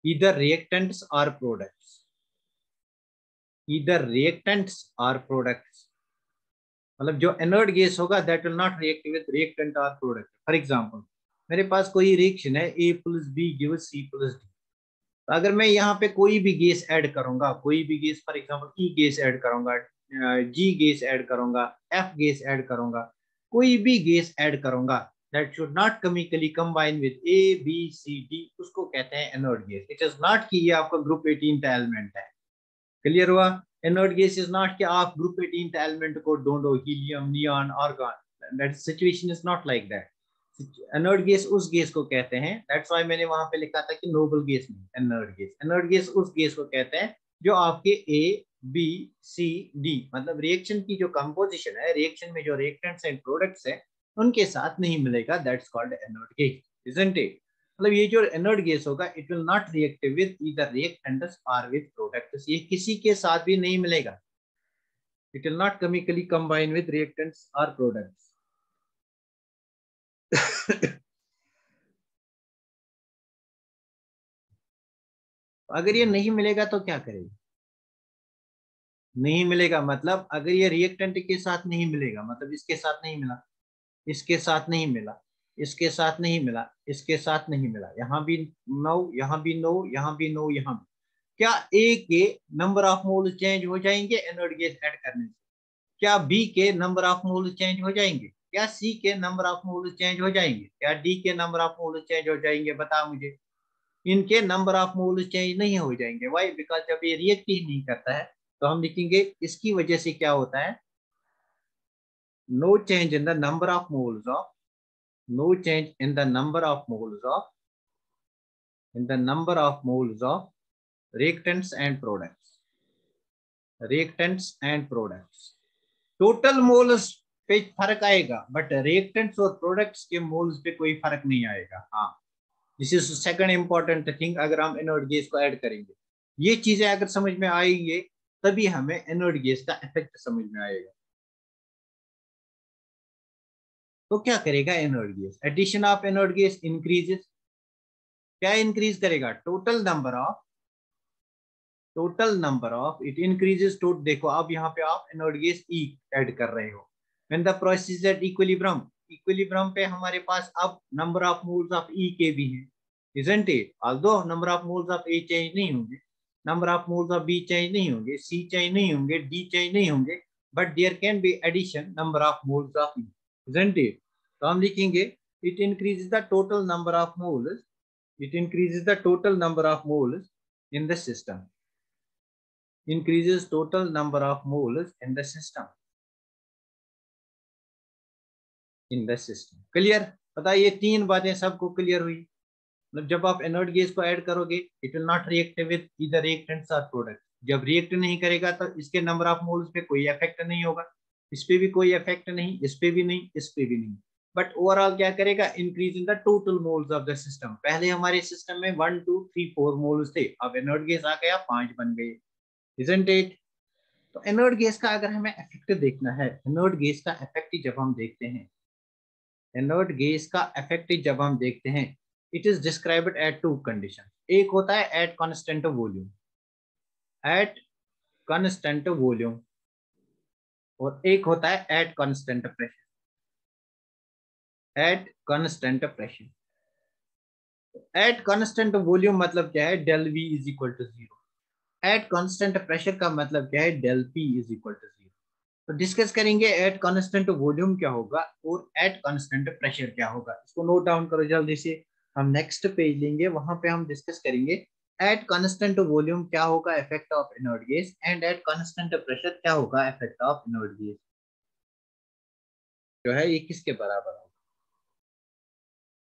either reactants or products, either reactants or products, मतलब जो एनोड गैस होगा that will not react with reactant और product. For example मेरे पास कोई reaction है A plus B gives C plus D, तो अगर मैं यहाँ पे कोई भी गैस ऐड करूंगा, कोई भी gas for example E gas add करूंगा, G गैस ऐड करूंगा, F गैस ऐड करूंगा, कोई भी गैस ऐड करूंगा that should not chemically combine with A B C D, उसको कहते हैं anode gas. It is not कि ये आपका ग्रुप 18 का एलिमेंट है। क्लियर हुआ? एनोड गैस इज नॉट कि आप ग्रुप 18 का एलिमेंट को ढूंढो, helium, neon, argon, that situation is not like that. Inert gas उस गैस को कहते हैं, दैट्स व्हाई मैंने वहां पे लिखा था कि नोबल गैस नहीं, एनोड गैस उस गैस को कहते हैं जो आपके ए बी सी डी मतलब रिएक्शन की जो कंपोजिशन है, रिएक्शन में जो रिएक्टेंट्स एंड प्रोडक्ट्स है उनके साथ नहीं मिलेगा, that's called anode gas, isn't it? मतलब ये जो एनोड गैस होगा it will not react with either reactants और विद प्रोडक्ट्स, ये किसी के साथ भी नहीं मिलेगा, it will not chemically combine with reactants और प्रोडक्ट्स। अगर ये नहीं मिलेगा तो क्या करेगा? नहीं मिलेगा मतलब अगर ये रिएक्टेंट के साथ नहीं मिलेगा, मतलब इसके साथ नहीं मिला, इसके साथ नहीं मिला, इसके साथ नहीं मिला, इसके साथ नहीं मिला, यहाँ भी नो, यहाँ भी नो, यहाँ भी नो, यहाँ भी, क्या ए के नंबर ऑफ मोल चेंज हो जाएंगे एनोड गैस ऐड करने से? क्या बी के नंबर ऑफ मोल चेंज हो जाएंगे? क्या सी के नंबर ऑफ मोल चेंज हो जाएंगे? क्या डी के नंबर ऑफ मोल चेंज हो जाएंगे? बता मुझे। इनके नंबर ऑफ मोल चेंज नहीं हो जाएंगे। वाई? बिकॉज जब ये रिएक्ट ही नहीं करता है तो हम लिखेंगे इसकी वजह से क्या होता है, no change in the number of moles of, no change in the number of moles of, in the number of moles of reactants and products, reactants and products, total moles पे फर्क आएगा बट रिएक्टेंट्स और products के moles पे कोई फर्क नहीं आएगा। हाँ, this is second important thing, अगर हम एनोड गैस को ऐड करेंगे, ये चीजें अगर समझ में आएंगे तभी हमें एनोड गैस का इफेक्ट समझ में आएगा। तो क्या करेगा inert gas? Addition of inert gas increases, क्या इंक्रीज करेगा? Total number of it increases to, देखो अब यहाँ पे आप एनोड गैस ई ऐड कर रहे हो, when the process at equilibrium, equilibrium पे हमारे पास अब नंबर ऑफ मोल्स ऑफ ई के भी हैं, isn't it? although number of moles of A change नहीं होंगे, number of moles of B change नहीं होंगे, सी चेंज नहीं होंगे, डी चेंज नहीं होंगे, but there can be addition number of moles of E, isn't it? तो हम लिखेंगे it increases the total number of moles, it increases the total number of moles in the system, increases total number of moles in the system, in the system। Clear? पता है ये तीन बातें सबको clear हुई? मतलब जब आप एनोड गैस को ऐड करोगे it will not react with either reactants और प्रोडक्ट, जब रिएक्ट नहीं करेगा तो इसके नंबर ऑफ मोल्स पे कोई इफेक्ट नहीं होगा, इस पे भी कोई इफेक्ट नहीं, इस पे भी नहीं, इस पे भी नहीं, बट ओवरऑल क्या करेगा? Increase in the total moles of the system. पहले हमारे सिस्टम में 1 2 3 4 मोल्स थे, अब एनोड गैस आ गया 5 बन गए, isn't it? तो एनोड गैस का अगर हमें इफेक्ट देखना है, एनोड गैस का इफेक्ट जब हम देखते हैं, एनोड गैस का इफेक्ट जब हम देखते हैं, it is described at two condition. एक होता है at constant volume, at constant volume, और एक होता है at constant pressure, at constant pressure. At constant volume मतलब क्या है? Del V is equal to zero. At constant pressure का मतलब क्या है? Del P is equal to zero. तो डिस्कस करेंगे एट कांस्टेंट वॉल्यूम क्या होगा और एट कांस्टेंट प्रेशर क्या होगा। इसको नोट डाउन करो जल्दी से, हम नेक्स्ट पेज लेंगे वहां पे हम डिस्कस करेंगे एट कांस्टेंट वॉल्यूम क्या होगा effect of inert gas, and eight constant pressure क्या होगा इफेक्ट ऑफ इनर्ट गैस, जो है ये किसके बराबर होगा?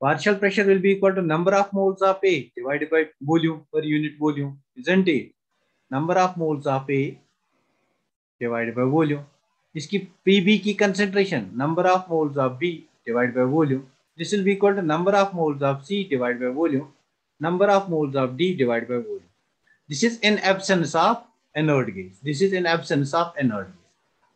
Partial pressure will be equal to number of moles of A divided by volume per unit volume, isn't it? Number of moles of A divide by volume. इसकी PB की concentration number of moles of B divide by volume, this will be equal to number of moles of C divide by volume, number of moles of D divide by volume. This is in absence of inert gas, this is in absence of inert gas.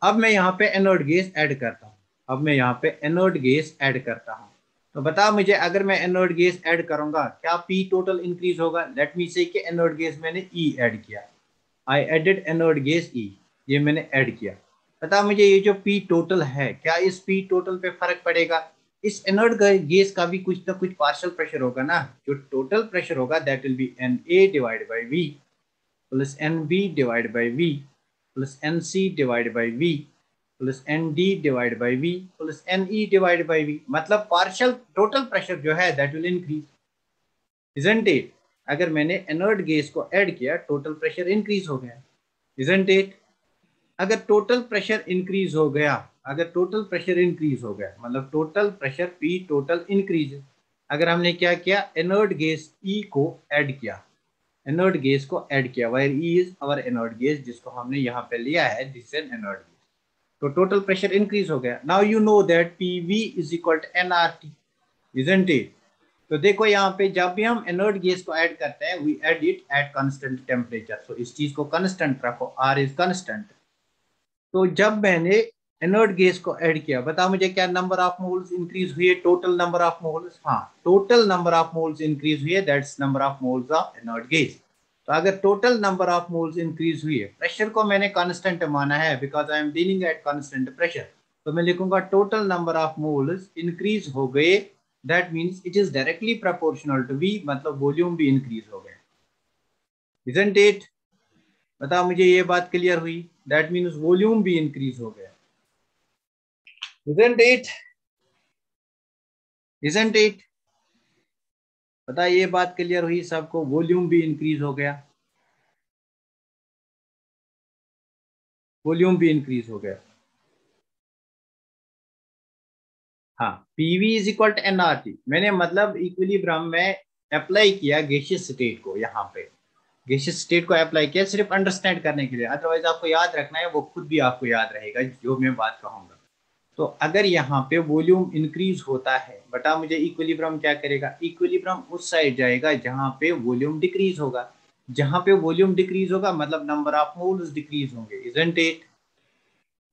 अब मैं यहाँ पे anode gas add करता हूँ, अब मैं यहाँ पे एनोड गैस ऐड करता हूँ। तो बता मुझे, अगर मैं एनोड गैस ऐड करूंगा क्या पी टोटल इंक्रीज होगा? लेट मी से कि एनोड गैस मैंने ई ऐड किया, आई एडेड एनोड गैस ई, ये मैंने ऐड किया। बता मुझे ये जो पी टोटल है, क्या इस पी टोटल पे फर्क पड़ेगा? इस एनोड गैस का भी कुछ ना कुछ पार्शियल प्रेशर होगा ना, जो टोटल प्रेशर होगा that will be N A divide by V plus N B divide by V plus N C divide by V plus N D divide by V plus N E divide by V. मतलब partial total pressure जो है that will increase, isn't it? अगर मैंने inert gas को add किया total pressure increase हो गया, isn't it? अगर टोटल प्रेशर इंक्रीज हो गया, अगर टोटल प्रेशर इंक्रीज हो गया मतलब total pressure P total increase. अगर हमने क्या किया, एनोड गैस ई को ऐड किया, एनोड गैस को ऐड किया, where E is our inert gas जिसको हमने यहाँ पे लिया है, दिस इज एनोड गैस, तो टोटल प्रेशर इंक्रीज हो गया। Now you know that P V is equal to N R T, isn't it? तो देखो यहाँ पे जब भी हम एनोड गैस को ऐड करते हैं we add it at constant temperature, so इस चीज को कांस्टेंट रखो, आर इज कांस्टेंट। तो जब मैंने एनोड गैस को ऐड किया, बता मुझे क्या नंबर ऑफ मोल्स इंक्रीज हुए? टोटल नंबर ऑफ मोल्स, हाँ total number of moles increase हुए, that's number of moles of inert gas. तो अगर total number of moles increase हुई है, प्रेशर को मैंने कांस्टेंट माना है because I am dealing at constant pressure, तो मैं लिखूंगा total number of moles increase हो गए, that means it is directly proportional to V, मतलब वॉल्यूम भी इंक्रीज हो गया, इजंट इट? बता मुझे ये बात क्लियर हुई? दैट मींस वॉल्यूम भी इंक्रीज हो गया, इजंट इट? Isn't it? बता ये बात क्लियर हुई सबको? वॉल्यूम भी इंक्रीज हो गया, वॉल्यूम भी इंक्रीज हो गया। हाँ, PV is equal to NRT, मैंने मतलब इक्विलिब्रियम में अप्लाई किया गैसियस स्टेट को, यहाँ पे गैसियस स्टेट को अप्लाई किया सिर्फ अंडरस्टैंड करने के लिए, अदरवाइज आपको याद रखना है, वो खुद भी आपको याद रहेगा जो मैं बात कहूंगा। तो अगर यहाँ पे वॉल्यूम इंक्रीज होता है, बता मुझे इक्विलिब्रियम क्या करेगा? इक्विलिब्रियम उस साइड जाएगा जहाँ पे वॉल्यूम डिक्रीज होगा, जहाँ पे वॉल्यूम डिक्रीज होगा मतलब नंबर ऑफ मोल्स डिक्रीज होंगे, इजंट इट?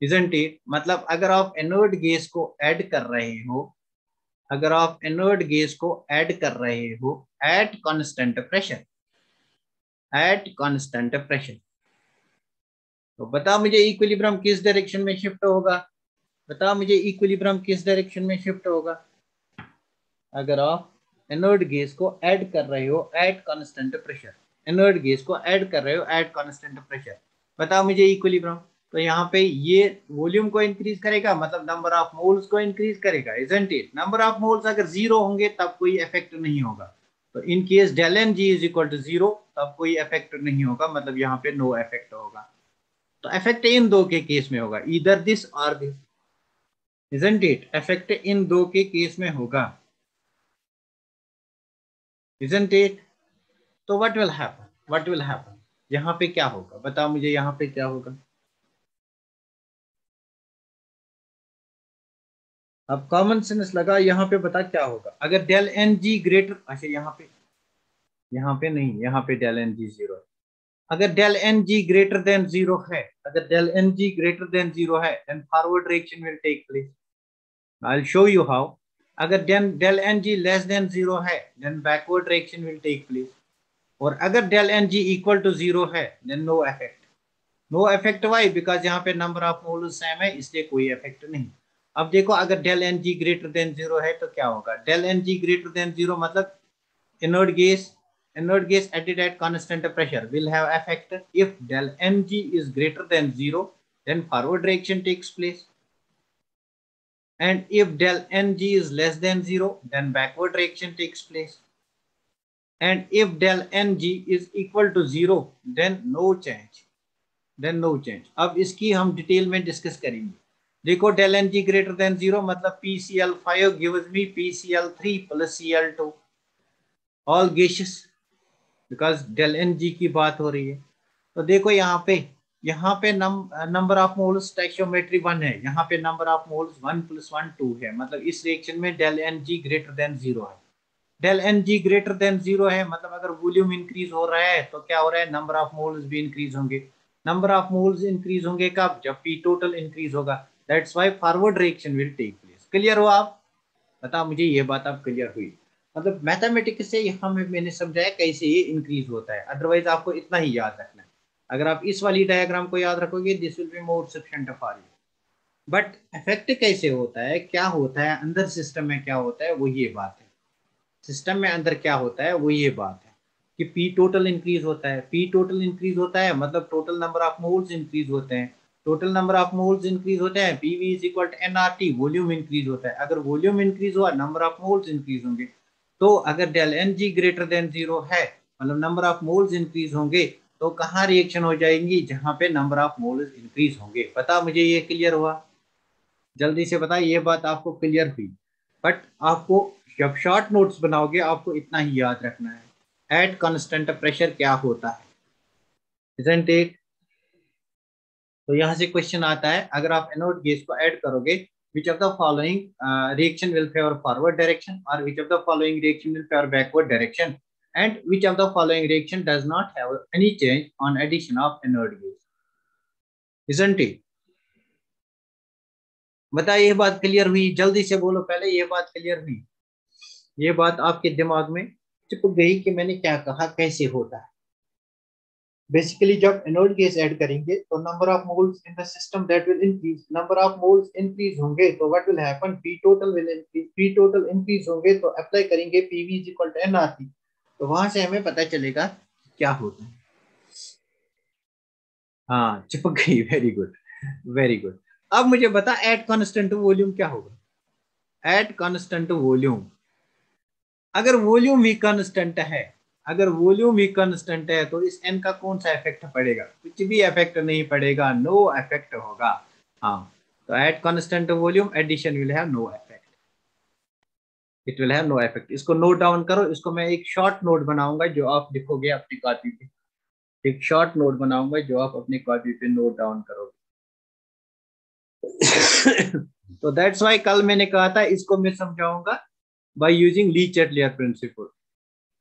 Isn't it? मतलब अगर आप एनोड गैस को ऐड कर रहे हो, अगर आप एनोड गैस को ऐड कर रहे हो eight constant pressure, at constant pressure, तो बता मुझे इक्विलिब्रियम किस डायरेक्शन में शिफ्ट होगा? बता मुझे इक्विलिब्रियम किस डायरेक्शन में शिफ्ट होगा अगर आप एनोड गैस को ऐड कर रहे हो eight constant pressure, anode gas को ऐड कर रहे हो एट कांस्टेंट प्रेशर, बता मुझे इक्विलिब्रियम? तो यहाँ पे ये वॉल्यूम को इंक्रीज करेगा मतलब नंबर ऑफ मोल्स को इंक्रीज करेगा, isn't it? Number of moles अगर जीरो होंगे तब कोई इफेक्ट नहीं होगा, तो in case del N G is equal to zero तब कोई इफेक्ट नहीं होगा, मतलब यहाँ पे नो इफेक्ट होगा। तो इफेक्ट इन दो के केस में होगा, इधर दिस और this, isn't it? Effect in दो के केस में होगा, इजंट इट? तो what will happen, what will happen, यहाँ पे क्या होगा? बता मुझे यहाँ पे क्या होगा? अब कॉमन सेंस लगा, यहाँ पे बता क्या होगा अगर डेल एन जी ग्रेटर, अच्छा यहाँ पे नहीं, यहाँ पे डेल एन जी जीरो है। अगर del N G greater than zero है, अगर del N G greater than zero है then forward reaction will take place, I will show you how. अगर del N G less than zero है then backward reaction will take place, और अगर del N G equal to zero है then no effect, no effect why? Because यहाँ पे number of moles same है इसलिए कोई इफेक्ट नहीं। अब देखो अगर del N G greater than zero है तो क्या होगा? Del N G greater than zero मतलब inert gas, inert gas added at constant pressure will have effect if del Ng is greater than zero, then forward reaction takes place, and if del Ng is less than zero, then backward reaction takes place, and if del Ng is equal to zero, then no change, then no change। अब इसकी हम detail में discuss करेंगे। देखो del N G greater than zero मतलब PCl5 gives me PCl3 plus Cl2 all gaseous, because del N G की बात हो रही है। तो देखो यहाँ पे यहाँ पे नंबर ऑफ मोल्स स्टोइकियोमेट्री 1 है, यहाँ पे नंबर ऑफ मोल्स 1 + 1 2 है, मतलब इस रिएक्शन में del N G greater than 0 है। Del N G greater than 0 है, मतलब अगर वॉल्यूम इंक्रीज हो रहा है तो क्या हो रहा है, नंबर ऑफ मोल्स भी इंक्रीज होंगे। नंबर ऑफ मोल्स इंक्रीज होंगे कब, जब पी टोटल इंक्रीज होगा। That's why forward reaction will take place. Clear हो आप? बता मुझे ये बात आप क्लियर हुई? मतलब मैथमेटिक्स से यहाँ में मैंने समझाया कैसे ये इंक्रीज होता है, अदरवाइज आपको इतना ही याद रखना है। अगर आप इस वाली डायग्राम को याद रखोगे this will be more sufficient for you. But effect कैसे होता है, क्या होता है अंदर सिस्टम में, क्या होता है, वो ये बात है। सिस्टम में अंदर क्या होता है वो ये बात है कि पी टोटल इंक्रीज होता है। पी टोटल इंक्रीज होता है मतलब total number of moles increase होते हैं। Total number of moles increase होते हैं, PV is equal to NRT, volume increase होता है। अगर वॉल्यूम इंक्रीज हुआ नंबर ऑफ मोल्स इंक्रीज होंगे। तो अगर del N G greater than 0 है, मतलब नंबर ऑफ मोल्स इंक्रीज होंगे, तो कहाँ रिएक्शन हो जाएंगी, जहां पे नंबर ऑफ मोल्स इंक्रीज होंगे। पता मुझे ये क्लियर हुआ? जल्दी से बताइए ये बात आपको क्लियर हुई? बट आपको जब शॉर्ट नोट्स बनाओगे आपको इतना ही याद रखना है, एट कांस्टेंट प्रेशर क्या होता है, इजंट इट? तो यहाँ से क्वेश्चन आता है, अगर आप एनोड गैस को ऐड करोगे, which of the following reaction will favour forward direction, और which of the following reaction will favour backward direction, and which of the following reaction does not have any change on addition of inert gas, isn't it? बताइए ये बात clear हुई? जल्दी से बोलो पहले, ये बात क्लियर हुई? ये बात आपके दिमाग में चिपक गई कि मैंने क्या कहा, कैसे होता है? बेसिकली जब एनोड गैस ऐड करेंगे तो number of moles in the system that will increase, number of moles increase होंगे तो what will happen, P total will increase. P total increase होंगे तो अप्लाई करेंगे PV is equal to NRT, तो वहां से हमें पता चलेगा क्या होता है। हाँ चिपक गई, वेरी गुड, वेरी गुड। अब मुझे बता एट कांस्टेंट वॉल्यूम क्या होगा। एट कांस्टेंट वॉल्यूम, अगर वॉल्यूम ही कांस्टेंट है, अगर वॉल्यूम ही कांस्टेंट है तो इस एन का कौन सा इफेक्ट पड़ेगा? कुछ भी इफेक्ट नहीं पड़ेगा, नो इफेक्ट होगा। हाँ, तो at constant volume addition will have no effect, it will have no effect. इसको नोट डाउन करो, इसको मैं एक शॉर्ट नोट बनाऊंगा जो आप लिखोगे अपनी कॉपी पे, एक शॉर्ट नोट बनाऊंगा जो आप अपनी कॉपी पे नोट डाउन करोगे। तो दैट्स वाई कल मैंने कहा था इसको मैं समझाऊंगा by using Le Chatelier principle.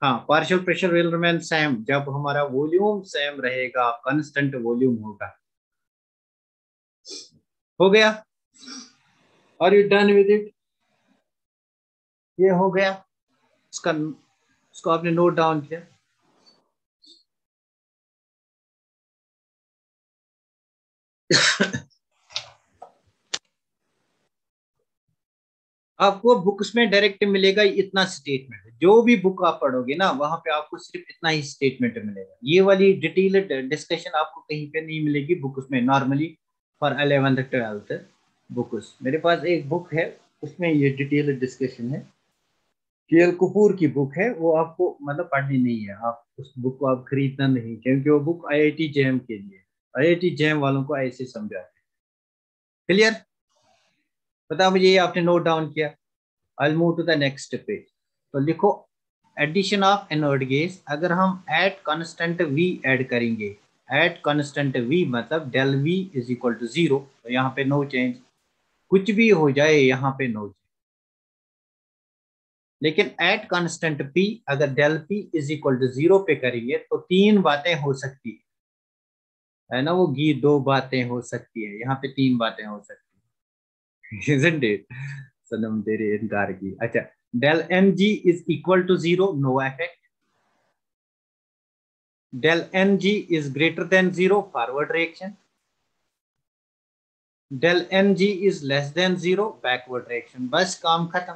हाँ, partial pressure will remain same जब हमारा वॉल्यूम सेम रहेगा, कांस्टेंट वॉल्यूम होगा। हो गया? Are you done with it? ये हो गया इसका, इसको आपने नोट डाउन किया? आपको बुक्स में डायरेक्ट मिलेगा इतना स्टेटमेंट, जो भी बुक आप पढ़ोगे ना वहां पे आपको सिर्फ इतना ही स्टेटमेंट मिलेगा। ये वाली डिटेल्ड डिस्कशन आपको कहीं पे नहीं मिलेगी बुक्स में, normally for 11th 12th books. मेरे पास एक बुक है उसमें ये डिटेल्ड डिस्कशन है, केएल कपूर की बुक है, वो आपको मतलब पढ़नी नहीं है, आप उस बुक को आप खरीदना नहीं, क्योंकि वो बुक आईआईटी जैम के लिए, आईआईटी जैम वालों को ऐसे समझा है। क्लियर? पता मुझे, ये आपने नोट डाउन किया? I move to the next page. तो लिखो एडिशन ऑफ एनोड गैस, अगर हम एट कांस्टेंट वी ऐड करेंगे, एट कांस्टेंट वी मतलब del V is equal to 0, तो यहाँ पे नो चेंज, कुछ भी हो जाए यहाँ पे नो चेंज। लेकिन एट कांस्टेंट पी अगर del P is equal to 0 पे करेंगे तो तीन बातें हो सकती है ना, वो गी दो बातें हो सकती है, यहाँ पे तीन बातें हो सकती है। isn't it? सनम तेरे इनकार की। अच्छा, del N G is equal to 0, no effect. Del N G is greater than 0, forward reaction. Del N G is less than 0, backward reaction. बस काम खत्म,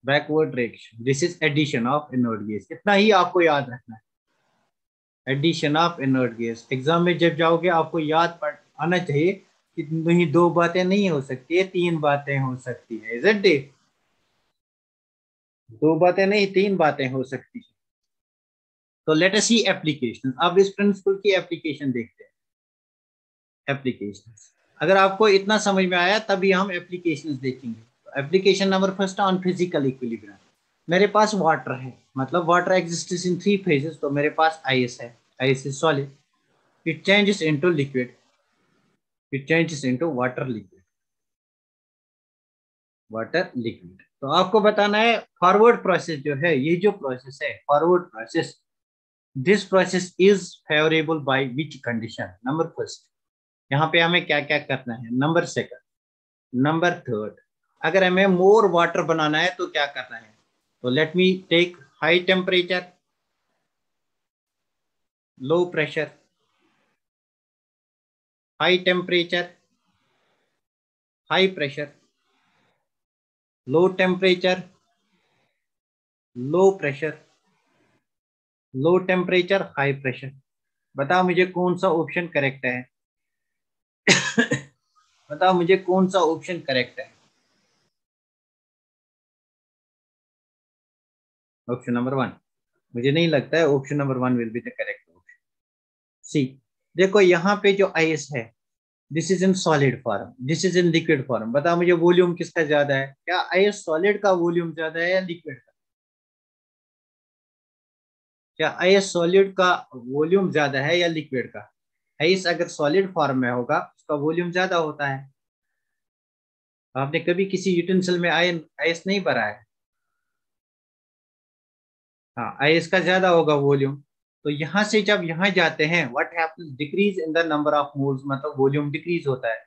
backward reaction. This is addition of inert gas, इतना ही आपको याद रखना है, addition of inert gas. Exam में जब जाओगे आपको याद पड़ आना चाहिए कि नहीं, दो बातें नहीं हो सकती है, तीन बातें हो सकती है, इजंट इट? दो बातें नहीं, तीन बातें हो सकती है। तो लेट अस सी एप्लीकेशन, अब इस प्रिंसिपल की एप्लीकेशन देखते हैं। एप्लीकेशन, अगर आपको इतना समझ में आया तभी हम एप्लीकेशंस देखेंगे। Application number first on physical equilibrium. मेरे पास वाटर है, मतलब water exists in three phases, तो मेरे पास आईएस है, ice is solid. it changes into liquid, it changes into water liquid, water liquid. तो आपको बताना है फॉरवर्ड प्रोसेस जो है, ये जो प्रोसेस है forward process, this process is favourable by which condition. Number first, यहाँ पे हमें क्या क्या करना है। नंबर सेकंड, नंबर थर्ड, अगर हमें मोर वाटर बनाना है तो क्या करना है। तो let me take high temperature, low pressure, high temperature, high pressure, low temperature, low pressure, low temperature, high pressure. बताओ मुझे कौन सा ऑप्शन करेक्ट है। बताओ मुझे कौन सा ऑप्शन करेक्ट है। ऑप्शन नंबर वन, मुझे नहीं लगता है option number one will be the correct option. C, देखो यहाँ पे जो आईएस है, this is in solid form, this is in liquid form. बताओ मुझे वॉल्यूम किसका ज्यादा है। क्या आईएस सॉलिड का वॉल्यूम ज्यादा है या लिक्विड का। क्या आईएस सॉलिड का वॉल्यूम ज्यादा है या लिक्विड का। आईएस अगर सॉलिड फॉर्म में होगा उसका वॉल्यूम ज्यादा होता है। आपने कभी किसी यूटेंसिल में आयन आईएस नहीं भरा है। हाँ, आईएस का ज्यादा होगा वॉल्यूम। तो यहाँ से जब यहाँ जाते हैं, what happens, decrease in the number of moles, मतलब वॉल्यूम डिक्रीज होता है,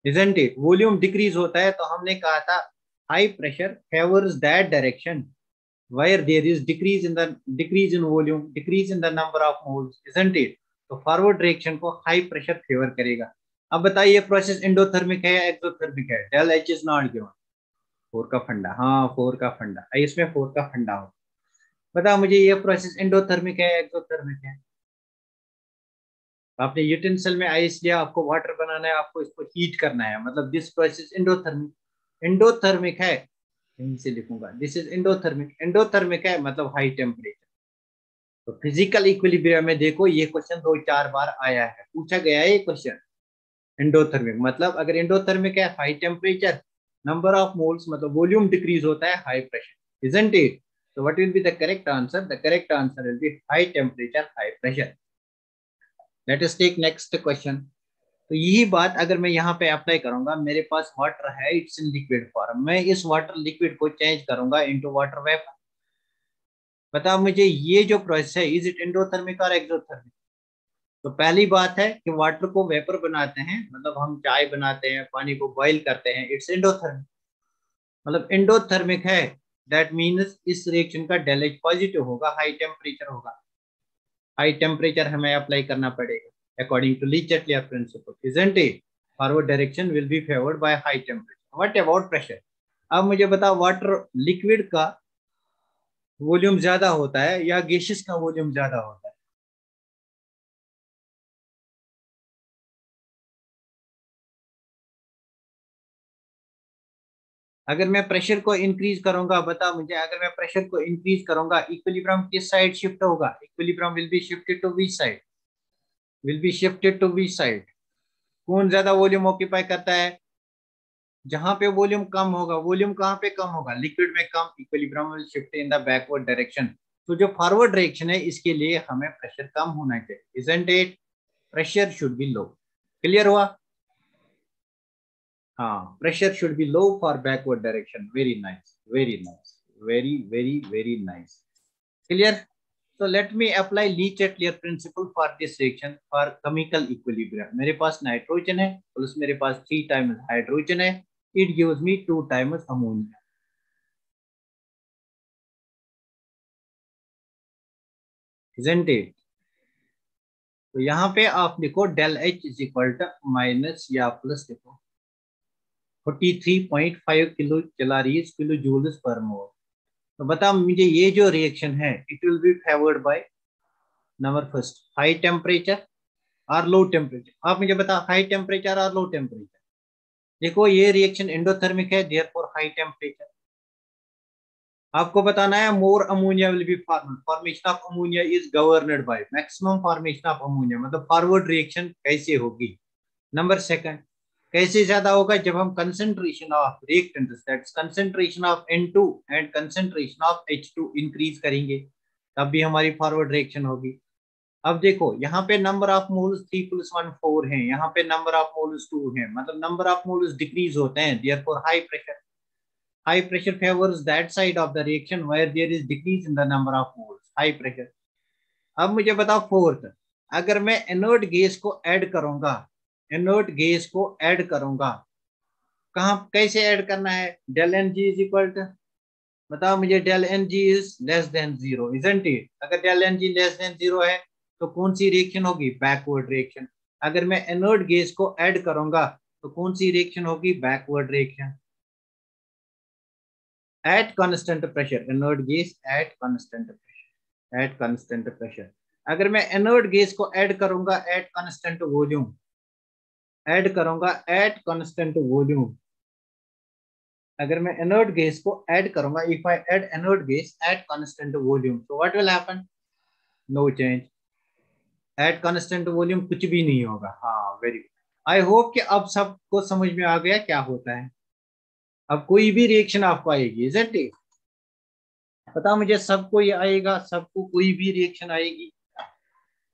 इजंट इट। वॉल्यूम डिक्रीज होता है तो हमने कहा था high pressure favours that direction where there is decrease in volume, decrease in the number of moles, isn't it। तो फॉरवर्ड डायरेक्शन को हाई प्रेशर फेवर करेगा। अब बताइए प्रोसेस एंडोथर्मिक है या एक्सोथर्मिक है। Del H is not given. Four का फंडा, हाँ फोर का फंडा, इसमें फोर का फंडा हो। बताओ मुझे ये प्रोसेस एंडोथर्मिक है या एक्सोथर्मिक है। आपने यूटेंसिल में आइस लिया, आपको वाटर बनाना है, आपको इसको हीट करना है, मतलब दिस प्रोसेस एंडोथर्मिक, एंडोथर्मिक है। यहीं से लिखूंगा दिस इज एंडोथर्मिक, एंडोथर्मिक है मतलब हाई टेम्परेचर। तो फिजिकल इक्विलिब्रियम में देखो ये क्वेश्चन दो चार बार आया है, पूछा गया है ये क्वेश्चन। एंडोथर्मिक मतलब अगर एंडोथर्मिक है high temperature, number of moles मतलब वॉल्यूम डिक्रीज होता है high pressure, isn't it. so what will be the correct answer, the correct answer will be high temperature high pressure। let us take next question। तो यही बात अगर मैं यहाँ पे अप्लाई करूंगा, मेरे पास वाटर है, इट्स इन लिक्विड फॉर्म, मैं इस वाटर लिक्विड को चेंज करूंगा इनटू वाटर वेपर। बताओ मुझे ये जो प्रोसेस है, इज इट एंडोथर्मिक और एक्सोथर्मिक। तो पहली बात है कि वाटर को वेपर बनाते हैं, मतलब हम चाय बनाते हैं, पानी को बॉईल करते हैं, इट्स एंडोथर्मिक। मतलब एंडोथर्मिक है, दैट मीन्स इस रिएक्शन का डेलेज पॉजिटिव होगा, हाई टेम्परेचर होगा। हाई टेम्परेचर हमें अप्लाई करना पड़ेगा according to Le Chatelier principle, isn't it. Forward direction will be favoured by high temperature. What about pressure. अब मुझे बताओ वाटर लिक्विड का वॉल्यूम ज्यादा होता है या गैसेस का वॉल्यूम ज्यादा होता है। अगर मैं प्रेशर को इंक्रीज करूंगा, बता मुझे, अगर मैं प्रेशर को इंक्रीज करूंगा इक्विलिब्रियम किस साइड शिफ्ट होगा। Equilibrium will be shifted to which side, will be shifted to which side. कौन ज्यादा वॉल्यूम ऑक्यूपाई करता है। जहां पे वॉल्यूम कम होगा, वॉल्यूम कहाँ पे कम होगा, लिक्विड में कम, equilibrium will shift in the backward direction. तो जो फॉरवर्ड डायरेक्शन है इसके लिए हमें प्रेशर कम होना चाहिए, isn't it. Pressure should be low. Clear हुआ। हाँ, pressure should be low for backward direction. Very nice, very nice, very very very nice. Clear. So let me apply Lee Chatelier principle for this reaction for chemical equilibrium। मेरे पास nitrogen है plus मेरे पास 3 times hydrogen है, it gives me 2 times ammonia, isn't it। तो यहाँ पे आप लिखो del H is equal to minus या प्लस लिखो 43.5 kilo calories kilo joules per मोल। तो बताओ मुझे ये जो रिएक्शन है it will be favoured by number first high temperature और लो टेम्परेचर। आप मुझे बताओ हाई टेम्परेचर और लो टेम्परेचर। देखो ये रिएक्शन एंडोथर्मिक है, देयरफॉर हाई टेम्परेचर। आपको बताना है more ammonia will be formed, formation of ammonia is governed by maximum formation of ammonia, मतलब फॉरवर्ड रिएक्शन कैसे होगी। नंबर सेकंड, कैसे ज्यादा होगा, जब हम concentration of reactants that's concentration of N2 and concentration of H2 increase करेंगे, तब भी हमारी फॉरवर्ड रिएक्शन होगी। अब देखो यहाँ पे नंबर ऑफ मोल्स 3 + 1 4 हैं, यहाँ पे नंबर ऑफ मोल्स 2 हैं, मतलब नंबर ऑफ मोल्स डिक्रीज होते हैं, therefore high pressure favours that side of the reaction where there is decrease in the number of moles, high pressure. अब मुझे बताओ फोर्थ, अगर मैं इनर्ट गैस को ऐड करूंगा, इनर्ट गैस को ऐड करूंगा, कहाँ कैसे ऐड करना है, del N G is equal to, बताओ मुझे, del N G is less than zero, isn't it? अगर del N G less than zero है तो कौन सी रिएक्शन होगी, बैकवर्ड रिएक्शन। अगर मैं इनर्ट गैस को ऐड करूंगा तो कौन सी रिएक्शन होगी, backward reaction. At constant pressure, inert gas at constant pressure, at constant pressure. अगर मैं इनर्ट गैस को ऐड करूंगा एट कांस्टेंट वॉल्यूम, ऐड करूंगा एट कांस्टेंट वॉल्यूम, अगर मैं इनर्ट गैस को ऐड करूंगा, if I add inert gas at constant volume, so what will happen, no change. At constant volume कुछ भी नहीं होगा। हाँ, वेरी गुड। आई होप कि अब सबको समझ में आ गया क्या होता है। अब कोई भी रिएक्शन आपको आएगी, इजंट इट? पता मुझे सबको ये आएगा, सबको कोई भी रिएक्शन आएगी,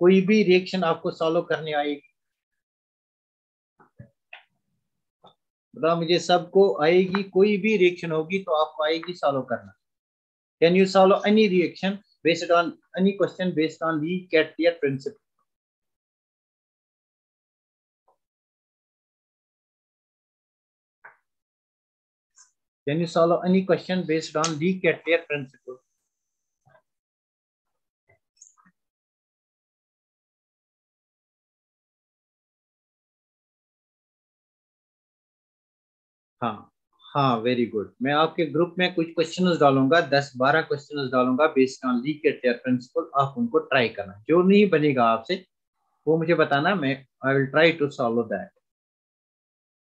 कोई भी रिएक्शन आपको सॉल्व करने आएगी, बता मुझे, सबको आएगी, कोई भी रिएक्शन होगी तो आपको आएगी सॉल्व करना। Can you solve any reaction based on any question based on Le Chatelier principle? Can you solve any question based on Le Chatelier principle? हाँ, हाँ, वेरी गुड। मैं आपके ग्रुप में कुछ क्वेश्चंस डालूंगा, 10-12 क्वेश्चंस डालूंगा based on Le Chatelier principal, आप उनको ट्राई करना, जो नहीं बनेगा आपसे वो मुझे बताना, मैं I will try to solve that.